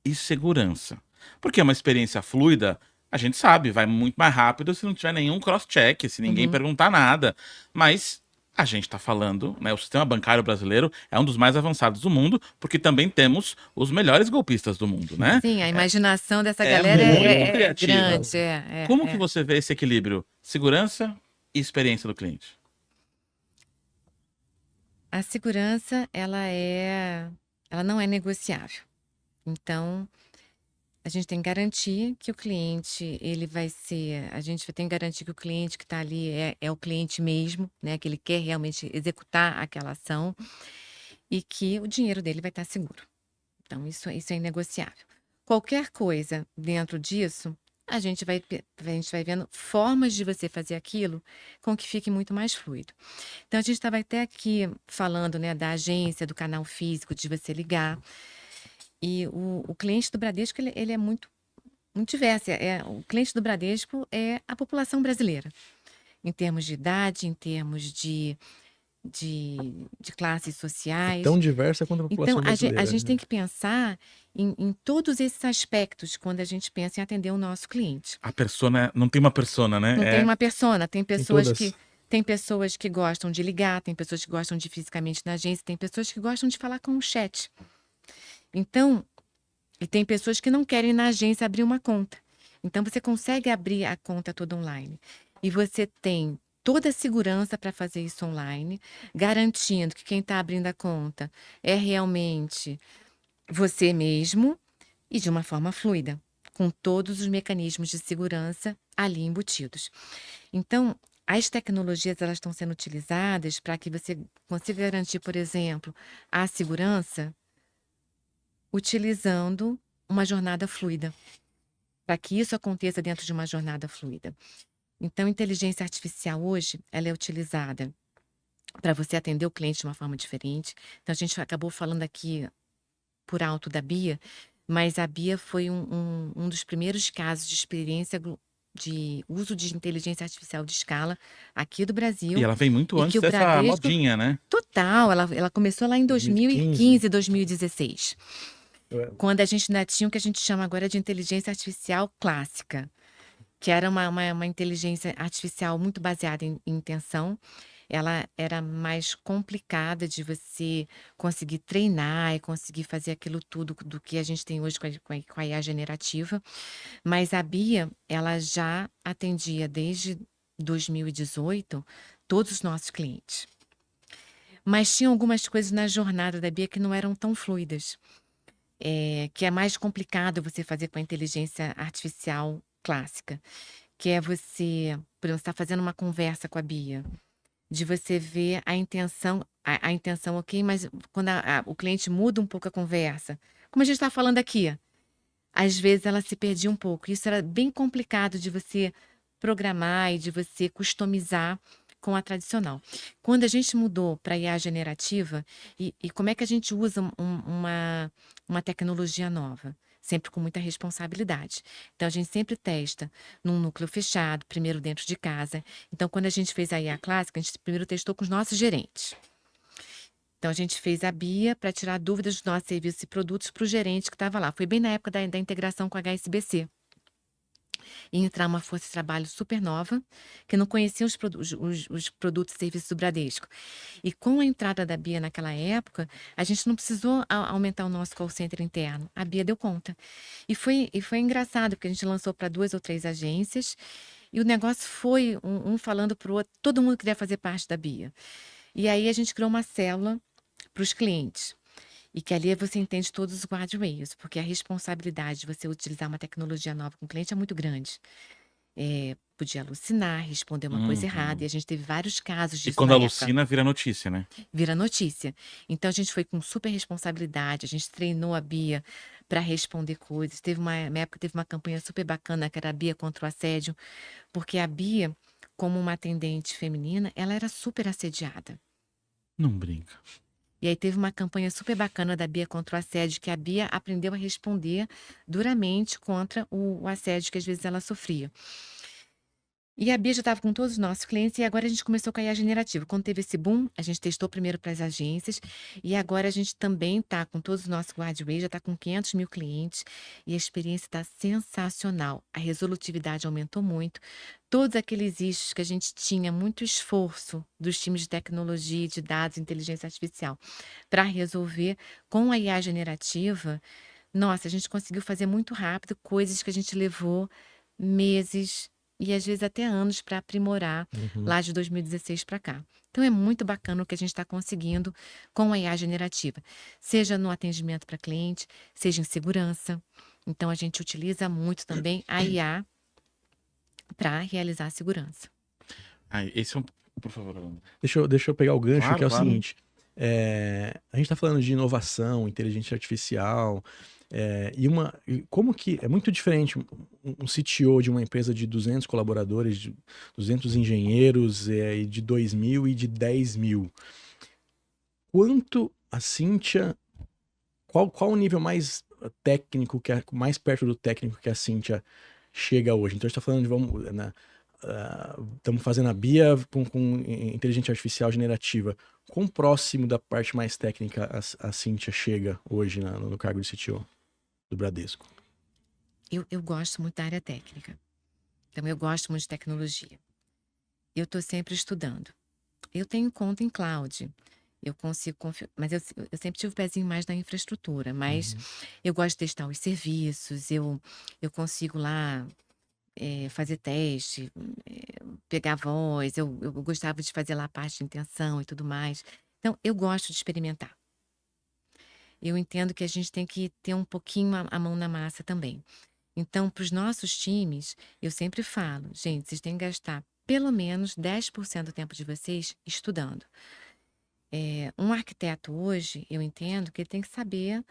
e segurança? Porque uma experiência fluida, a gente sabe, vai muito mais rápido se não tiver nenhum cross-check, se ninguém perguntar nada. Mas a gente está falando, né? O sistema bancário brasileiro é um dos mais avançados do mundo, porque também temos os melhores golpistas do mundo, né? Sim, a imaginação dessa É galera muito é criativa. grande. Como que você vê esse equilíbrio? Segurança e experiência do cliente? A segurança, ela não é negociável. Então, a gente tem que garantir que o cliente, a gente tem que garantir que o cliente que está ali é o cliente mesmo, né? Que ele quer realmente executar aquela ação e que o dinheiro dele vai estar seguro. Então, isso é inegociável. Qualquer coisa dentro disso, a gente vai vendo formas de você fazer aquilo com que fique muito mais fluido. Então, a gente estava até aqui falando, né, da agência, do canal físico, de você ligar. E o cliente do Bradesco, ele é muito diverso. O cliente do Bradesco é a população brasileira, em termos de idade, em termos de classes sociais. Tão diversa quanto a população Então, brasileira. a gente tem que pensar em todos esses aspectos quando a gente pensa em atender o nosso cliente. A persona, não tem uma persona, né? Não tem uma persona, tem pessoas todas. tem pessoas que gostam de ligar, tem pessoas que gostam de ir fisicamente na agência, tem pessoas que gostam de falar com o chat. Então, e tem pessoas que não querem ir na agência abrir uma conta. Então, você consegue abrir a conta toda online. E você tem toda a segurança para fazer isso online, garantindo que quem está abrindo a conta é realmente você mesmo e de uma forma fluida, com todos os mecanismos de segurança ali embutidos. Então, as tecnologias elas estão sendo utilizadas para que você consiga garantir, por exemplo, a segurança utilizando uma jornada fluida, para que isso aconteça dentro de uma jornada fluida. Então, inteligência artificial hoje, ela é utilizada para você atender o cliente de uma forma diferente. Então, a gente acabou falando aqui por alto da Bia, mas a Bia foi um dos primeiros casos de experiência de uso de inteligência artificial de escala aqui do Brasil. E ela vem muito E antes que o dessa Bradesco- modinha, né? Total, ela começou lá em 2015, 2016. Quando a gente ainda tinha o que a gente chama agora de inteligência artificial clássica, que era uma inteligência artificial muito baseada em intenção. Ela era mais complicada de você conseguir treinar e conseguir fazer aquilo tudo do que a gente tem hoje com a IA generativa. Mas a Bia, ela já atendia desde 2018 todos os nossos clientes. Mas tinha algumas coisas na jornada da Bia que não eram tão fluidas. Que é mais complicado você fazer com a inteligência artificial clássica, que é você, por exemplo, está fazendo uma conversa com a Bia, de você ver a intenção, a intenção, ok, mas quando o cliente muda um pouco a conversa, como a gente está falando aqui, às vezes ela se perdia um pouco. Isso era bem complicado de você programar e de você customizar com a tradicional. Quando a gente mudou para a IA generativa, e como é que a gente usa uma tecnologia nova? Sempre com muita responsabilidade. Então, a gente sempre testa num núcleo fechado, primeiro dentro de casa. Então, quando a gente fez a IA clássica, a gente primeiro testou com os nossos gerentes. Então, a gente fez a Bia para tirar dúvidas dos nossos serviços e produtos para o gerente que estava lá. Foi bem na época da integração com a HSBC. ia entrar uma força de trabalho super nova, que não conhecia os produtos e serviços do Bradesco. E com a entrada da Bia naquela época, a gente não precisou aumentar o nosso call center interno. A Bia deu conta. E foi engraçado, porque a gente lançou para 2 ou 3 agências, e o negócio foi um falando para o outro, todo mundo queria fazer parte da Bia. E aí a gente criou uma célula para os clientes. E que ali você entende todos os guardrails, porque a responsabilidade de você utilizar uma tecnologia nova com o cliente é muito grande. Podia alucinar, responder uma coisa errada, e Uhum. a gente teve vários casos E disso quando na época. alucina, vira notícia, né? Vira notícia. Então a gente foi com super responsabilidade, a gente treinou a Bia para responder coisas. Teve uma época teve uma campanha super bacana que era a Bia contra o assédio, porque a Bia, como uma atendente feminina, ela era super assediada. Não brinca. E aí teve uma campanha super bacana da Bia contra o assédio, que a Bia aprendeu a responder duramente contra o assédio que às vezes ela sofria. E a Bia já estava com todos os nossos clientes, e agora a gente começou com a IA generativa. Quando teve esse boom, a gente testou primeiro para as agências, e agora a gente também está com todos os nossos guardrails, já está com 500 mil clientes, e a experiência está sensacional. A resolutividade aumentou muito. Todos aqueles issues que a gente tinha muito esforço dos times de tecnologia, de dados, inteligência artificial, para resolver com a IA generativa, nossa, a gente conseguiu fazer muito rápido coisas que a gente levou meses e às vezes até anos para aprimorar Uhum. lá de 2016 para cá. Então é muito bacana o que a gente está conseguindo com a IA generativa, seja no atendimento para cliente, seja em segurança. Então a gente utiliza muito também a IA para realizar a segurança. Esse é um. Por favor, Alana. Deixa eu pegar o gancho, Claro, que é o claro. seguinte. A gente está falando de inovação, inteligência artificial, e como que é muito diferente um CTO de uma empresa de 200 colaboradores, de 200 engenheiros, e de 2.000 e de 10.000. Quanto a Cynthia, qual o nível mais técnico, mais perto do técnico que a Cynthia chega hoje? Então a gente está falando de, estamos fazendo a Bia com inteligência artificial generativa. Quão próximo da parte mais técnica a Cynthia chega hoje no cargo de CTO do Bradesco? Eu gosto muito da área técnica. Então, eu gosto muito de tecnologia. Eu estou sempre estudando. Eu tenho conta em cloud. Eu consigo mas eu sempre tive o pezinho mais na infraestrutura. Mas eu gosto de testar os serviços. Eu consigo lá fazer teste, pegar voz. Eu gostava de fazer lá a parte de intenção e tudo mais. Então, eu gosto de experimentar. Eu entendo que a gente tem que ter um pouquinho a mão na massa também. Então, para os nossos times, eu sempre falo, gente, vocês têm que gastar pelo menos 10% do tempo de vocês estudando. Um arquiteto hoje, eu entendo que ele tem que saber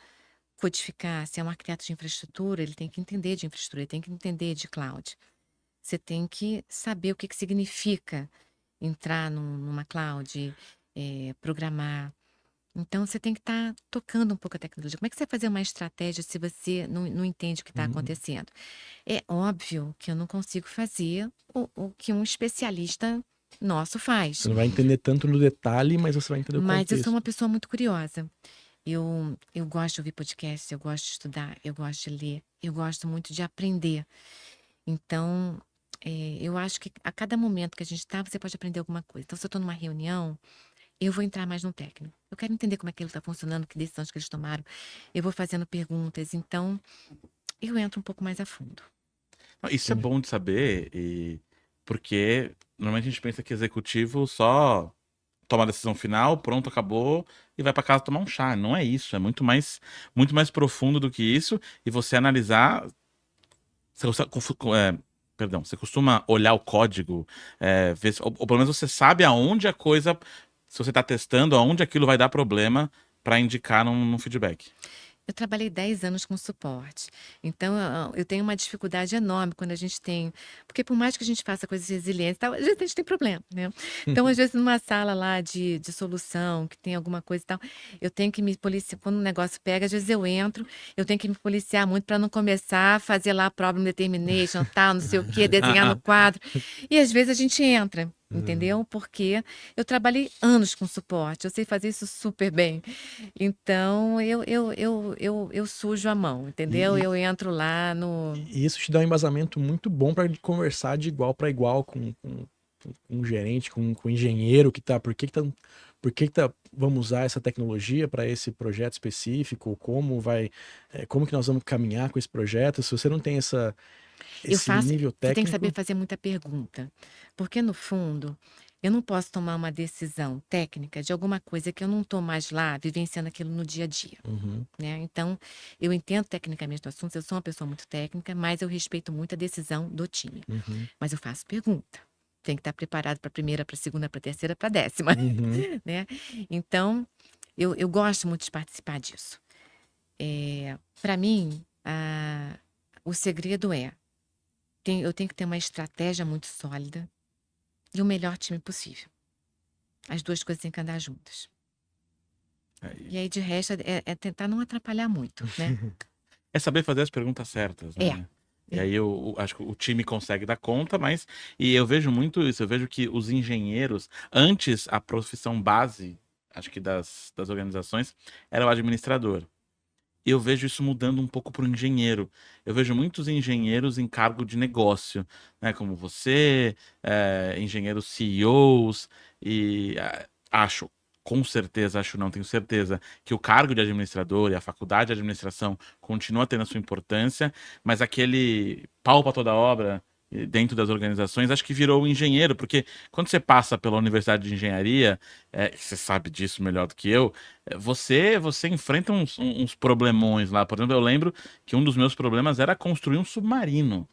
codificar. Se é um arquiteto de infraestrutura, ele tem que entender de infraestrutura, ele tem que entender de cloud. Você tem que saber o que significa entrar numa cloud, programar. Então, você tem que estar tocando um pouco a tecnologia. Como é que você vai fazer uma estratégia se você não entende o que está acontecendo? É óbvio que eu não consigo fazer o que um especialista nosso faz. Você não vai entender tanto no detalhe, mas você vai entender o Mas eu contexto. sou uma pessoa muito curiosa. Eu gosto de ouvir podcast, eu gosto de estudar, eu gosto de ler, eu gosto muito de aprender. Então, eu acho que a cada momento que a gente está, você pode aprender alguma coisa. Então, se eu estou numa reunião, eu vou entrar mais no técnico. Eu quero entender como é que ele está funcionando, que decisões que eles tomaram. Eu vou fazendo perguntas. Então, eu entro um pouco mais a fundo. Isso é bom de saber, porque normalmente a gente pensa que executivo só toma a decisão final, pronto, acabou, e vai para casa tomar um chá. Não é isso, é muito mais profundo do que isso, e você analisar. Você costuma olhar o código, ver, ou pelo menos você sabe aonde a coisa, se você está testando, aonde aquilo vai dar problema para indicar num feedback. Eu trabalhei 10 anos com suporte. Então, eu tenho uma dificuldade enorme quando a gente tem. Porque, por mais que a gente faça coisas resilientes, tal, às vezes a gente tem problema, né? Então, às vezes, numa sala lá de solução, que tem alguma coisa e tal, eu tenho que me policiar. Quando o negócio pega, às vezes eu entro, eu tenho que me policiar muito para não começar a fazer lá problem determination, tal, não sei o quê, desenhar no quadro. E às vezes a gente entra. entendeu? Porque eu trabalhei anos com suporte, eu sei fazer isso super bem. Então, eu sujo a mão, entendeu? E, e- Eu entro lá no... e isso te dá um embasamento muito bom para conversar de igual para igual com um gerente, com um engenheiro que tá, vamos usar essa tecnologia para esse projeto específico, como que nós vamos caminhar com esse projeto. Se você não tem Eu esse faço nível Você tem que saber técnico, fazer muita pergunta, porque no fundo, eu não posso tomar uma decisão técnica de alguma coisa que eu não estou mais lá vivenciando aquilo no dia a dia, uhum, né. Então, eu entendo tecnicamente do assunto, eu sou uma pessoa muito técnica, mas eu respeito muito a decisão do time. uhum, Mas eu faço pergunta, tem que estar preparado para a primeira, para a segunda, para a terceira, para a 10ª, uhum. né. Então, eu gosto muito de participar disso. Para mim, o segredo eu tenho que ter uma estratégia muito sólida e o melhor time possível. As 2 coisas têm que andar juntas. É, E aí, de resto, é tentar não atrapalhar muito, né. é saber fazer as perguntas certas, É, né? E é. aí eu acho que o time consegue dar conta, mas e eu vejo muito isso, eu vejo que os engenheiros, antes a profissão base, acho que das organizações, era o administrador. E eu vejo isso mudando um pouco para o engenheiro. Eu vejo muitos engenheiros em cargo de negócio, né? Como você, engenheiros CEOs, e acho, com certeza, acho não, tenho certeza, que o cargo de administrador e a faculdade de administração continua tendo a sua importância, mas aquele pau para toda obra dentro das organizações, acho que virou o engenheiro, porque quando você passa pela Universidade de Engenharia, você sabe disso melhor do que eu, você enfrenta uns problemões lá. Por exemplo, eu lembro que um dos meus problemas era construir um submarino.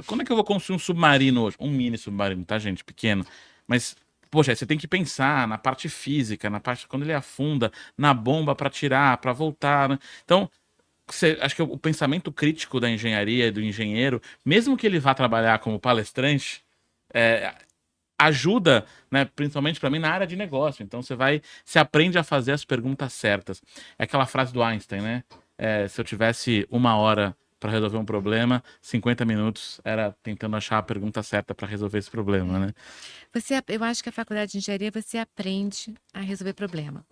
Quando é que eu vou construir um submarino hoje? Um mini submarino, tá, gente? Pequeno. Mas, poxa, aí você tem que pensar na parte física, na parte quando ele afunda, na bomba para tirar, para voltar, né? Então, acho que o pensamento crítico da engenharia e do engenheiro, mesmo que ele vá trabalhar como palestrante, é, ajuda, né, principalmente para mim na área de negócio. Então você aprende a fazer as perguntas certas. É aquela frase do Einstein, né? Se eu tivesse 1 hora para resolver um problema, 50 minutos era tentando achar a pergunta certa para resolver esse problema, né? Eu acho que a faculdade de engenharia você aprende a resolver problema.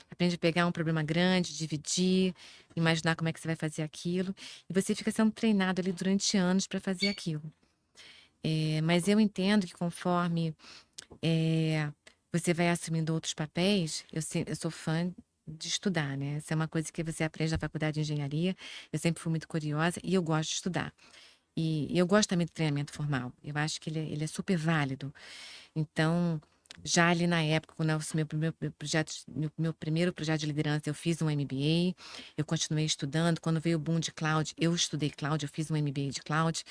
Aprende a pegar um problema grande, dividir, imaginar como é que você vai fazer aquilo, e você fica sendo treinado ali durante anos para fazer aquilo. Mas eu entendo que conforme, você vai assumindo outros papéis, eu sou fã de estudar, né, essa é uma coisa que você aprende na faculdade de engenharia, eu sempre fui muito curiosa e eu gosto de estudar. E eu gosto também do treinamento formal, eu acho que ele é super válido. Então, já ali na época, quando eu assumi meu primeiro projeto de liderança, eu fiz um MBA, eu continuei estudando. Quando veio o boom de cloud, eu estudei cloud, eu fiz um MBA de cloud.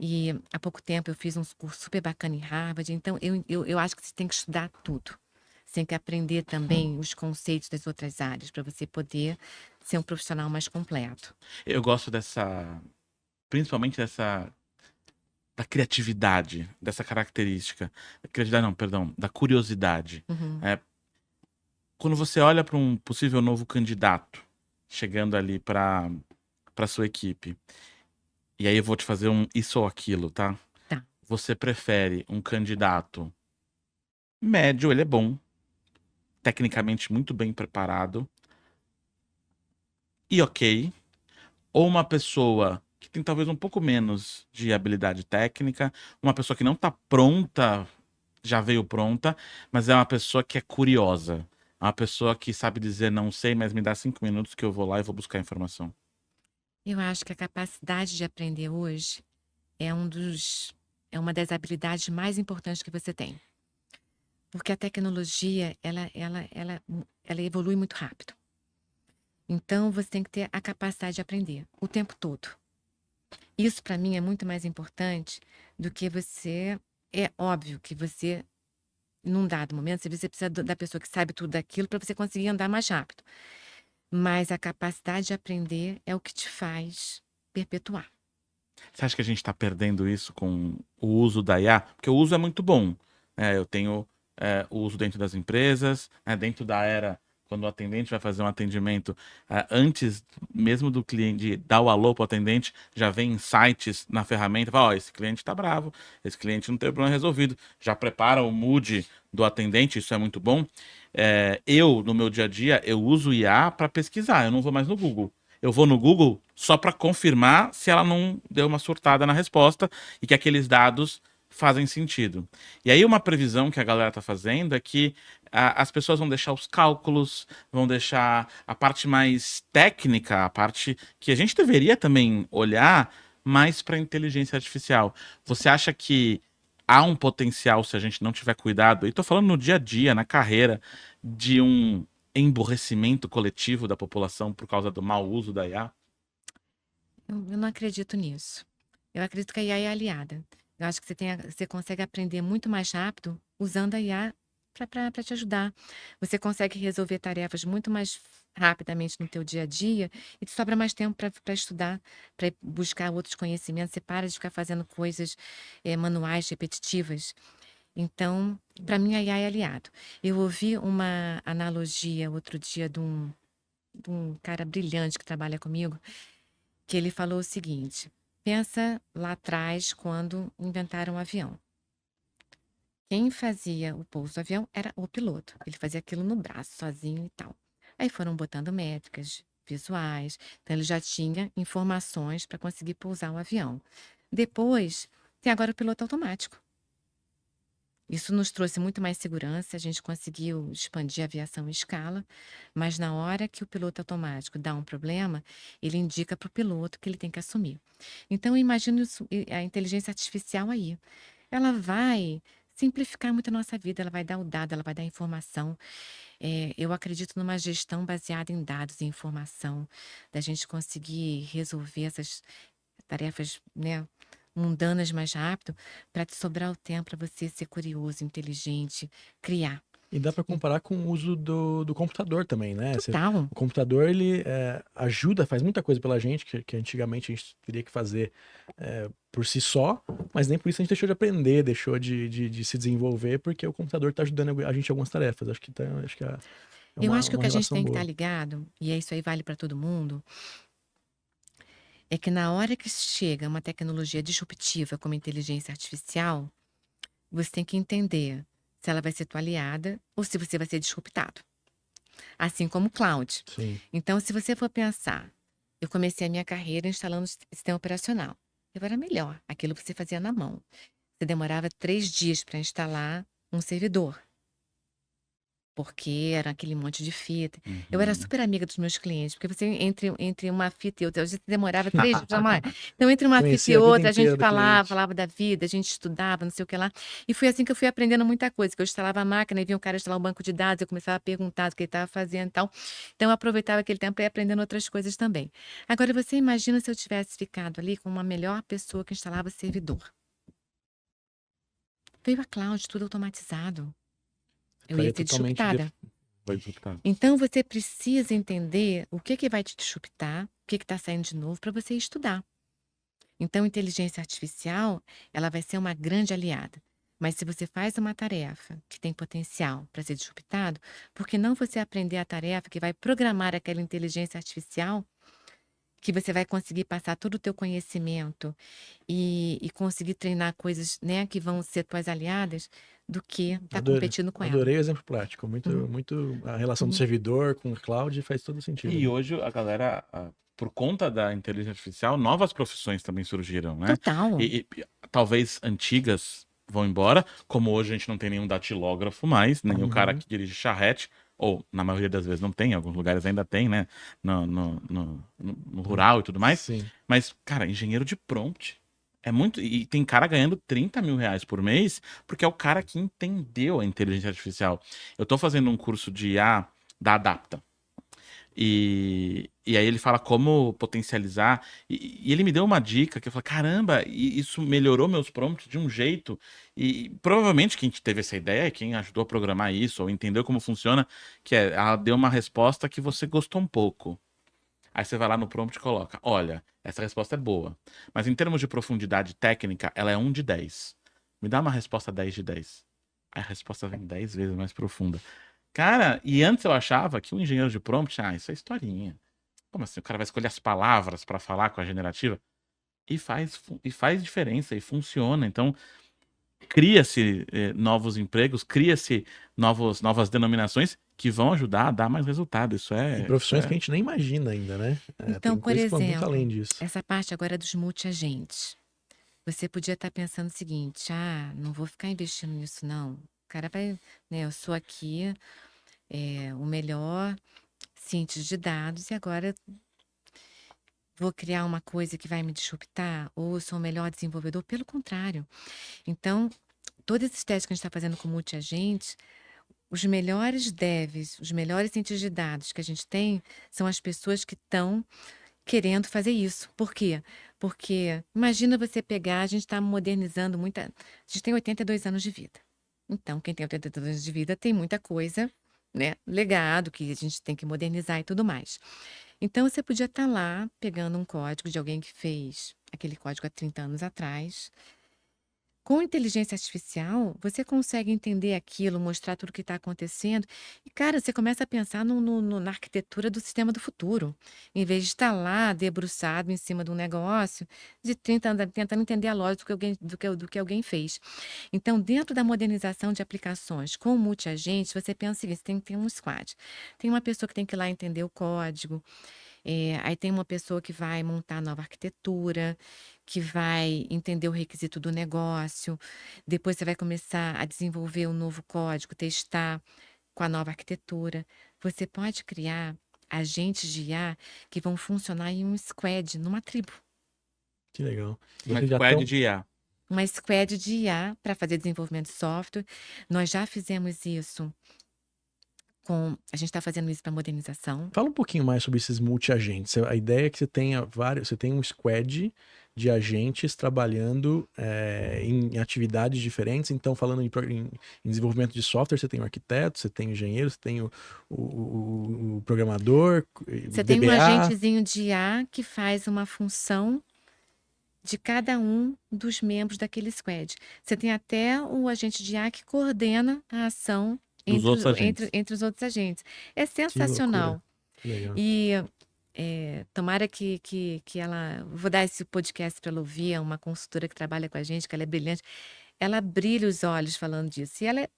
E há pouco tempo eu fiz um curso super bacana em Harvard. Então, eu acho que você tem que estudar tudo. Você tem que aprender também os conceitos das outras áreas para você poder ser um profissional mais completo. Eu gosto principalmente da criatividade, dessa característica. Criatividade não, perdão, da curiosidade. Uhum. Quando você olha para um possível novo candidato chegando ali para sua equipe, e aí eu vou te fazer um isso ou aquilo, tá? Tá. Você prefere um candidato médio, ele é bom, tecnicamente muito bem preparado e ok, ou uma pessoa que tem talvez um pouco menos de habilidade técnica, uma pessoa que não tá pronta, já veio pronta, mas é uma pessoa que é curiosa, é uma pessoa que sabe dizer não sei, mas me dá 5 minutos que eu vou lá e vou buscar informação. Eu acho que a capacidade de aprender hoje é é uma das habilidades mais importantes que você tem. Porque a tecnologia, ela evolui muito rápido. Então, você tem que ter a capacidade de aprender o tempo todo. Isso, para mim, é muito mais importante do que você. É óbvio que você, num dado momento, você precisa da pessoa que sabe tudo daquilo para você conseguir andar mais rápido. Mas a capacidade de aprender é o que te faz perpetuar. Você acha que a gente está perdendo isso com o uso da IA? Porque o uso é muito bom, né? Eu tenho o uso dentro das empresas, né? Dentro da era quando o atendente vai fazer um atendimento, antes mesmo do cliente dar o alô para o atendente, já vem insights na ferramenta, fala, ó, esse cliente está bravo, esse cliente não tem problema resolvido, já prepara o mood do atendente, isso é muito bom. Eu, no meu dia a dia, eu uso o IA para pesquisar, eu não vou mais no Google. Eu vou no Google só para confirmar se ela não deu uma surtada na resposta e que aqueles dados fazem sentido. E aí uma previsão que a galera tá fazendo é que as pessoas vão deixar os cálculos, vão deixar a parte mais técnica, a parte que a gente deveria também olhar mais para inteligência artificial. Você acha que há um potencial, se a gente não tiver cuidado, e tô falando no dia a dia, na carreira, de um emburrecimento coletivo da população por causa do mau uso da IA? Eu não acredito nisso. Eu acredito que a IA é aliada. Eu acho que você consegue aprender muito mais rápido usando a IA para te ajudar. Você consegue resolver tarefas muito mais rapidamente no teu dia a dia e te sobra mais tempo para estudar, para buscar outros conhecimentos. Você para de ficar fazendo coisas manuais, repetitivas. Então, para mim, a IA é aliado. Eu ouvi uma analogia outro dia de um cara brilhante que trabalha comigo, que ele falou o seguinte: pensa lá atrás, quando inventaram o avião. Quem fazia o pouso do avião era o piloto. Ele fazia aquilo no braço, sozinho e tal. Aí foram botando métricas visuais, então ele já tinha informações para conseguir pousar o avião. Depois, tem agora o piloto automático. Isso nos trouxe muito mais segurança, a gente conseguiu expandir a aviação em escala, mas na hora que o piloto automático dá um problema, ele indica para o piloto que ele tem que assumir. Então, eu imagino a inteligência artificial aí. Ela vai simplificar muito a nossa vida, ela vai dar o dado, ela vai dar a informação. Eu acredito numa gestão baseada em dados e informação, da gente conseguir resolver essas tarefas, né, mundanas mais rápido, para te sobrar o tempo para você ser curioso, inteligente, criar. E dá para comparar com o uso do computador também, né? Total. O computador, ele ajuda, faz muita coisa pela gente, que antigamente a gente teria que fazer por si só, mas nem por isso a gente deixou de aprender, deixou de se desenvolver, porque o computador está ajudando a gente em algumas tarefas. Acho que é Eu acho que o uma que a gente relação tem que boa. estar ligado, e isso aí vale para todo mundo, é que na hora que chega uma tecnologia disruptiva como a inteligência artificial, você tem que entender se ela vai ser tua aliada ou se você vai ser disruptado. Assim como o cloud. Sim. Então, se você for pensar, eu comecei a minha carreira instalando sistema operacional. Eu era melhor. Aquilo você fazia na mão. Você demorava 3 dias para instalar um servidor. Porque era aquele monte de fita. Eu era super amiga dos meus clientes, porque você, entre uma fita e outra, às vezes demorava 3 dias pra mais. Então, entre uma fita Conhecer e a vida outra, a gente inteira do cliente. falava da vida, a gente estudava, não sei o que lá. E foi assim que eu fui aprendendo muita coisa, que eu instalava a máquina e vinha um cara instalar um banco de dados, eu começava a perguntar o que ele estava fazendo e tal. Então, eu aproveitava aquele tempo para ir aprendendo outras coisas também. Agora, você imagina se eu tivesse ficado ali com uma melhor pessoa que instalava servidor. Veio a cloud, tudo automatizado. Eu ia Faria ser totalmente disruptada. Foi disruptado. Então você precisa entender o que vai te disruptar, o que está saindo de novo para você estudar. Então, a inteligência artificial, ela vai ser uma grande aliada. Mas se você faz uma tarefa que tem potencial para ser disruptado, por que não você aprender a tarefa que vai programar aquela inteligência artificial, que você vai conseguir passar todo o teu conhecimento e conseguir treinar coisas, né, que vão ser tuas aliadas, do que estar competindo com ela. Adorei o exemplo prático. Muito, Uhum. muito a relação do Uhum. servidor com o cloud faz todo sentido. E hoje a galera, por conta da inteligência artificial, novas profissões também surgiram, né? Total. E talvez antigas vão embora, como hoje a gente não tem nenhum datilógrafo mais, nem o cara que dirige charrete, ou na maioria das vezes não tem, em alguns lugares ainda tem, né? No rural e tudo mais. Sim. Mas, cara, engenheiro de prompt. É muito. E tem cara ganhando 30 mil reais por mês, porque é o cara que entendeu a inteligência artificial. Eu tô fazendo um curso de IA da Adapta. E aí ele fala como potencializar. E ele me deu uma dica que eu falei, caramba, isso melhorou meus prompts de um jeito. E provavelmente quem teve essa ideia, quem ajudou a programar isso, ou entendeu como funciona, ela deu uma resposta que você gostou um pouco. Aí você vai lá no prompt e coloca, olha, essa resposta é boa, mas em termos de profundidade técnica, ela é 1 de 10. Me dá uma resposta 10 de 10. Aí a resposta vem 10 vezes mais profunda. Cara, e antes eu achava que o engenheiro de prompt, isso é historinha. Como assim? O cara vai escolher as palavras para falar com a generativa? E faz diferença, e funciona. Então, cria-se novos empregos, cria-se novas denominações que vão ajudar a dar mais resultado. Em profissões que a gente nem imagina ainda, né? Então, Tem por coisas que vão muito exemplo, além disso. essa parte agora dos multiagentes. Você podia estar pensando o seguinte: não vou ficar investindo nisso, não. O cara vai, né? Eu sou aqui o melhor cientista de dados e agora vou criar uma coisa que vai me disruptar, ou eu sou o melhor desenvolvedor. Pelo contrário. Então, todos esses testes que a gente está fazendo com multiagentes, os melhores devs, os melhores cientistas de dados que a gente tem são as pessoas que estão querendo fazer isso. Por quê? Porque imagina você pegar, a gente está modernizando muita. A gente tem 82 anos de vida. Então, quem tem 82 anos de vida tem muita coisa, né? Legado que a gente tem que modernizar e tudo mais. Então, você podia estar lá pegando um código de alguém que fez aquele código há 30 anos atrás. Com inteligência artificial, você consegue entender aquilo, mostrar tudo o que está acontecendo. E, cara, você começa a pensar na arquitetura do sistema do futuro. Em vez de estar lá debruçado em cima de um negócio de 30 anos, tentando entender a lógica do que alguém fez. Então, dentro da modernização de aplicações com multiagentes, você pensa o seguinte: você tem que ter um squad. Tem uma pessoa que tem que ir lá entender o código. Aí tem uma pessoa que vai montar a nova arquitetura, que vai entender o requisito do negócio. Depois você vai começar a desenvolver um novo código, testar com a nova arquitetura. Você pode criar agentes de IA que vão funcionar em um squad, numa tribo. Que legal. Uma Vocês já squad estão... de IA. Uma squad de IA para fazer desenvolvimento de software. Nós já fizemos isso a gente está fazendo isso para modernização. Fala um pouquinho mais sobre esses multi-agentes. A ideia é que você tenha você tem um squad de agentes trabalhando em atividades diferentes. Então, falando em desenvolvimento de software, você tem o arquiteto, você tem o engenheiro, você tem o programador, Você o tem um DBA. agentezinho de IA que faz uma função de cada um dos membros daquele squad. Você tem até o agente de IA que coordena a ação Dos outros agentes. entre os outros agentes. É Que loucura. sensacional. Que legal. E tomara que ela. Vou dar esse podcast para ela ouvir, é uma consultora que trabalha com a gente, que ela é brilhante. Ela brilha os olhos falando disso. E ela é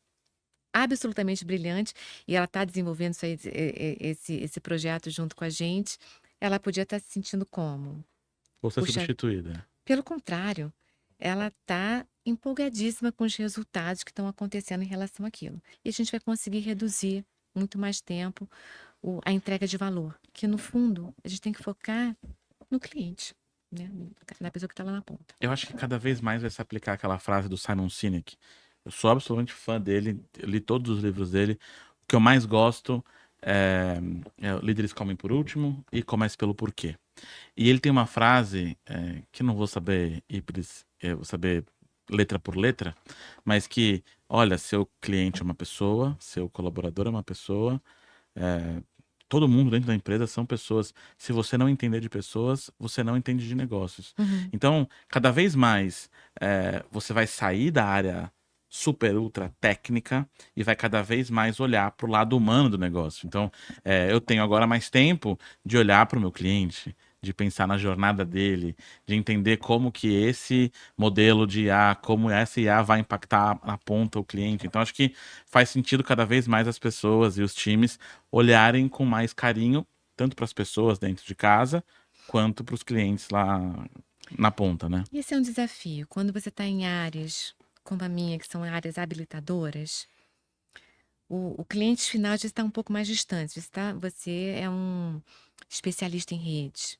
absolutamente brilhante, e ela está desenvolvendo esse projeto junto com a gente. Ela podia estar se sentindo como? Ou ser Puxa, substituída. pelo contrário, ela está empolgadíssima com os resultados que estão acontecendo em relação àquilo. E a gente vai conseguir reduzir muito mais tempo a entrega de valor, que no fundo a gente tem que focar no cliente, né? Na pessoa que está lá na ponta. Eu acho que cada vez mais vai se aplicar aquela frase do Simon Sinek. Eu sou absolutamente fã dele, eu li todos os livros dele. O que eu mais gosto é Líderes Comem por Último e Comece pelo Porquê. E ele tem uma frase que eu não vou saber vou saber letra por letra, mas que, olha, seu cliente é uma pessoa, seu colaborador é uma pessoa, todo mundo dentro da empresa são pessoas. Se você não entender de pessoas, você não entende de negócios. Uhum. Então, cada vez mais você vai sair da área super ultra técnica e vai cada vez mais olhar para o lado humano do negócio. Então, eu tenho agora mais tempo de olhar para o meu cliente, de pensar na jornada dele, de entender como que esse modelo de IA, como essa IA vai impactar na ponta o cliente. Então, acho que faz sentido cada vez mais as pessoas e os times olharem com mais carinho, tanto para as pessoas dentro de casa, quanto para os clientes lá na ponta, né? Esse é um desafio. Quando você está em áreas como a minha, que são áreas habilitadoras, o cliente final já está um pouco mais distante. Você é um especialista em redes.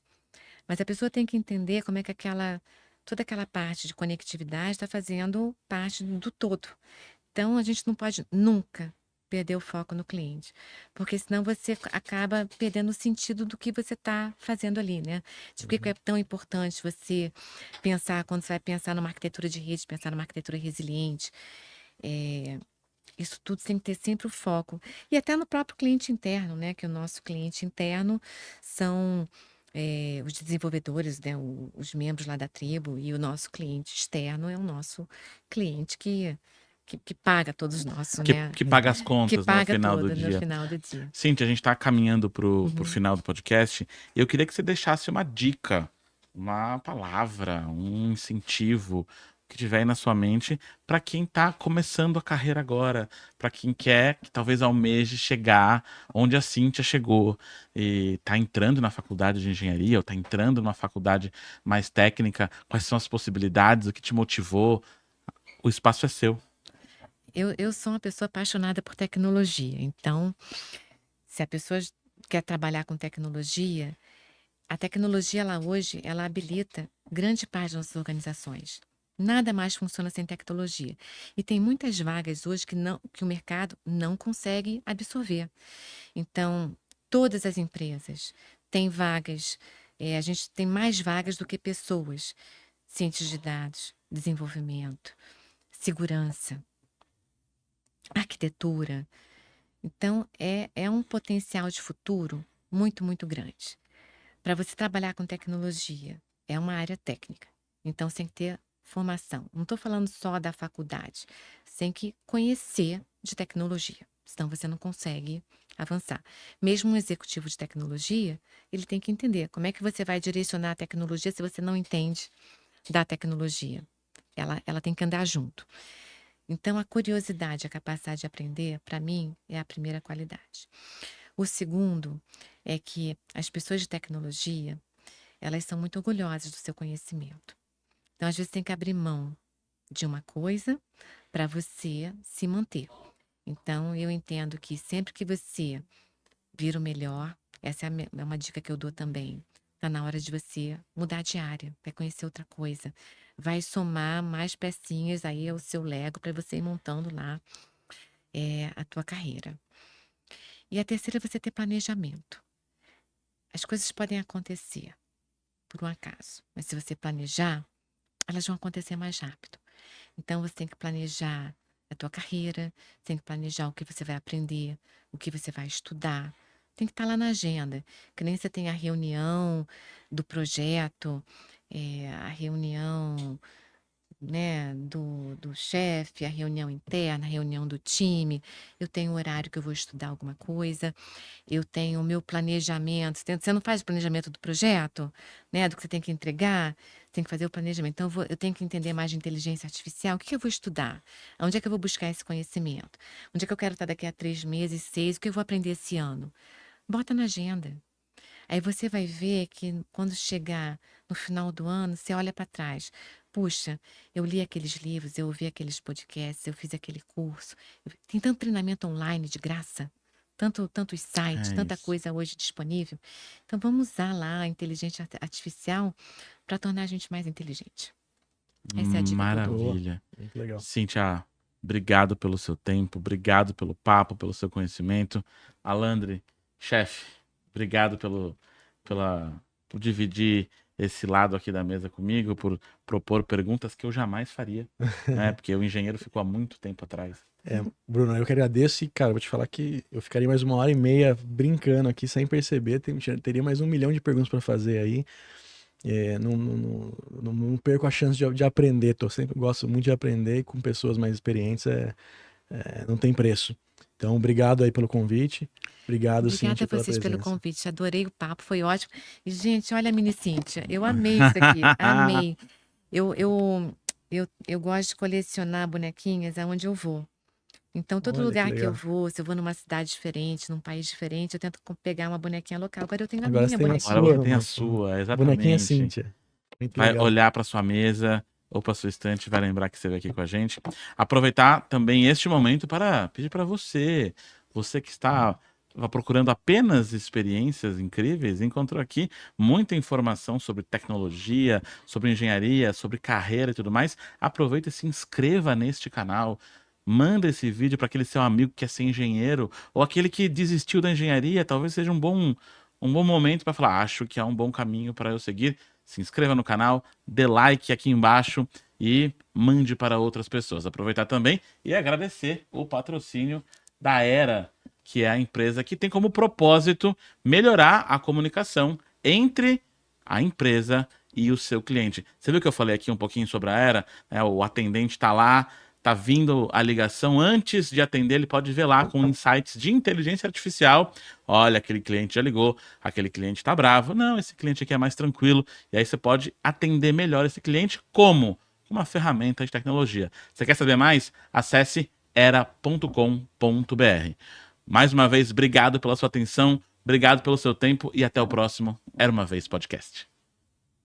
Mas a pessoa tem que entender como é que toda aquela parte de conectividade está fazendo parte do todo. Então, a gente não pode nunca perder o foco no cliente, porque senão você acaba perdendo o sentido do que você está fazendo ali, né? De por que é tão importante você pensar, quando você vai pensar numa arquitetura de rede, pensar numa arquitetura resiliente. Isso tudo tem que ter sempre o foco. E até no próprio cliente interno, né? Que o nosso cliente interno são os desenvolvedores, né? Os membros lá da tribo, e o nosso cliente externo é o nosso cliente que que paga todos nós, Que, né? que paga as Que contas no paga final tudo do no dia. final do dia. Cíntia, a gente está caminhando pro Uhum. final do podcast e eu queria que você deixasse uma dica, uma palavra, um incentivo que tiver aí na sua mente para quem está começando a carreira agora, para quem quer que talvez almeje chegar onde a Cíntia chegou e está entrando na faculdade de engenharia ou está entrando numa faculdade mais técnica. Quais são as possibilidades, o que te motivou? O espaço é seu. Eu sou uma pessoa apaixonada por tecnologia, então, se a pessoa quer trabalhar com tecnologia, a tecnologia, ela hoje, ela habilita grande parte das nossas organizações. Nada mais funciona sem tecnologia. E tem muitas vagas hoje que o mercado não consegue absorver. Então, todas as empresas têm vagas, a gente tem mais vagas do que pessoas. Ciências de dados, desenvolvimento, segurança, arquitetura. Então, é um potencial de futuro muito, muito grande. Para você trabalhar com tecnologia, é uma área técnica. Então, você tem que ter formação. Não estou falando só da faculdade. Você tem que conhecer de tecnologia. Senão você não consegue avançar. Mesmo um executivo de tecnologia, ele tem que entender como é que você vai direcionar a tecnologia se você não entende da tecnologia. Ela tem que andar junto. Então, a curiosidade, a capacidade de aprender, para mim, é a primeira qualidade. O segundo é que as pessoas de tecnologia, elas são muito orgulhosas do seu conhecimento. Então, às vezes, tem que abrir mão de uma coisa para você se manter. Então, eu entendo que sempre que você vira o melhor, essa é uma dica que eu dou também. Está na hora de você mudar de área, vai conhecer outra coisa. Vai somar mais pecinhas aí ao seu Lego para você ir montando lá a tua carreira. E a terceira é você ter planejamento. As coisas podem acontecer por um acaso, mas se você planejar, elas vão acontecer mais rápido. Então, você tem que planejar a tua carreira, tem que planejar o que você vai aprender, o que você vai estudar. Tem que estar lá na agenda. Que nem você tem a reunião do projeto, a reunião, né, do chefe, a reunião interna, a reunião do time. Eu tenho um horário que eu vou estudar alguma coisa. Eu tenho o meu planejamento. Você não faz o planejamento do projeto, né, do que você tem que entregar? Tem que fazer o planejamento. Então, eu tenho que entender mais de inteligência artificial. O que eu vou estudar? Onde é que eu vou buscar esse conhecimento? Onde é que eu quero estar daqui a 3 meses, 6? O que eu vou aprender esse ano? Bota na agenda. Aí você vai ver que quando chegar no final do ano, você olha para trás. Puxa, eu li aqueles livros, eu ouvi aqueles podcasts, eu fiz aquele curso. Tem tanto treinamento online de graça, tantos sites, tanta isso. coisa hoje disponível. Então vamos usar lá a inteligência artificial para tornar a gente mais inteligente. Essa é a dica que eu dou. Maravilha. Muito legal. Cíntia, obrigado pelo seu tempo, obrigado pelo papo, pelo seu conhecimento. Alandre, chefe, obrigado por dividir esse lado aqui da mesa comigo, por propor perguntas que eu jamais faria, né? Porque o engenheiro ficou há muito tempo atrás. Bruno, eu que agradeço e, cara, vou te falar que eu ficaria mais 1h30 brincando aqui sem perceber. Teria mais 1 milhão de perguntas para fazer aí. Não perco a chance de aprender. Sempre gosto muito de aprender e com pessoas mais experientes não tem preço. Então, obrigado aí pelo convite. Obrigado, Cíntia, Obrigada a pela vocês pelo presença. convite. Adorei o papo, foi ótimo. E, gente, olha a mini Cíntia. Eu amei isso aqui. Amei. Eu gosto de colecionar bonequinhas aonde eu vou. Então, todo Olha, que lugar que eu legal. vou, se eu vou numa cidade diferente, num país diferente, eu tento pegar uma bonequinha local. Agora eu tenho a Agora minha você tem uma bonequinha. Agora sua, você tem a uma sua, bonequinha exatamente. Cíntia. Muito Vai legal. olhar para sua mesa ou para sua estante, vai lembrar que você veio aqui com a gente. Aproveitar também este momento para pedir para você que estava procurando apenas experiências incríveis, encontrou aqui muita informação sobre tecnologia, sobre engenharia, sobre carreira e tudo mais. Aproveita e se inscreva neste canal. Manda esse vídeo para aquele seu amigo que quer ser engenheiro ou aquele que desistiu da engenharia. Talvez seja um bom momento para falar, acho que é um bom caminho para eu seguir. Se inscreva no canal, dê like aqui embaixo e mande para outras pessoas. Aproveitar também e agradecer o patrocínio da Era, que é a empresa que tem como propósito melhorar a comunicação entre a empresa e o seu cliente. Você viu que eu falei aqui um pouquinho sobre a Era? O atendente está lá tá vindo a ligação, antes de atender, ele pode ver lá com insights de inteligência artificial. Olha, aquele cliente já ligou, aquele cliente tá bravo. Não, esse cliente aqui é mais tranquilo. E aí você pode atender melhor esse cliente como uma ferramenta de tecnologia. Você quer saber mais? Acesse era.com.br. Mais uma vez, obrigado pela sua atenção, obrigado pelo seu tempo e até o próximo Era Uma Vez Podcast.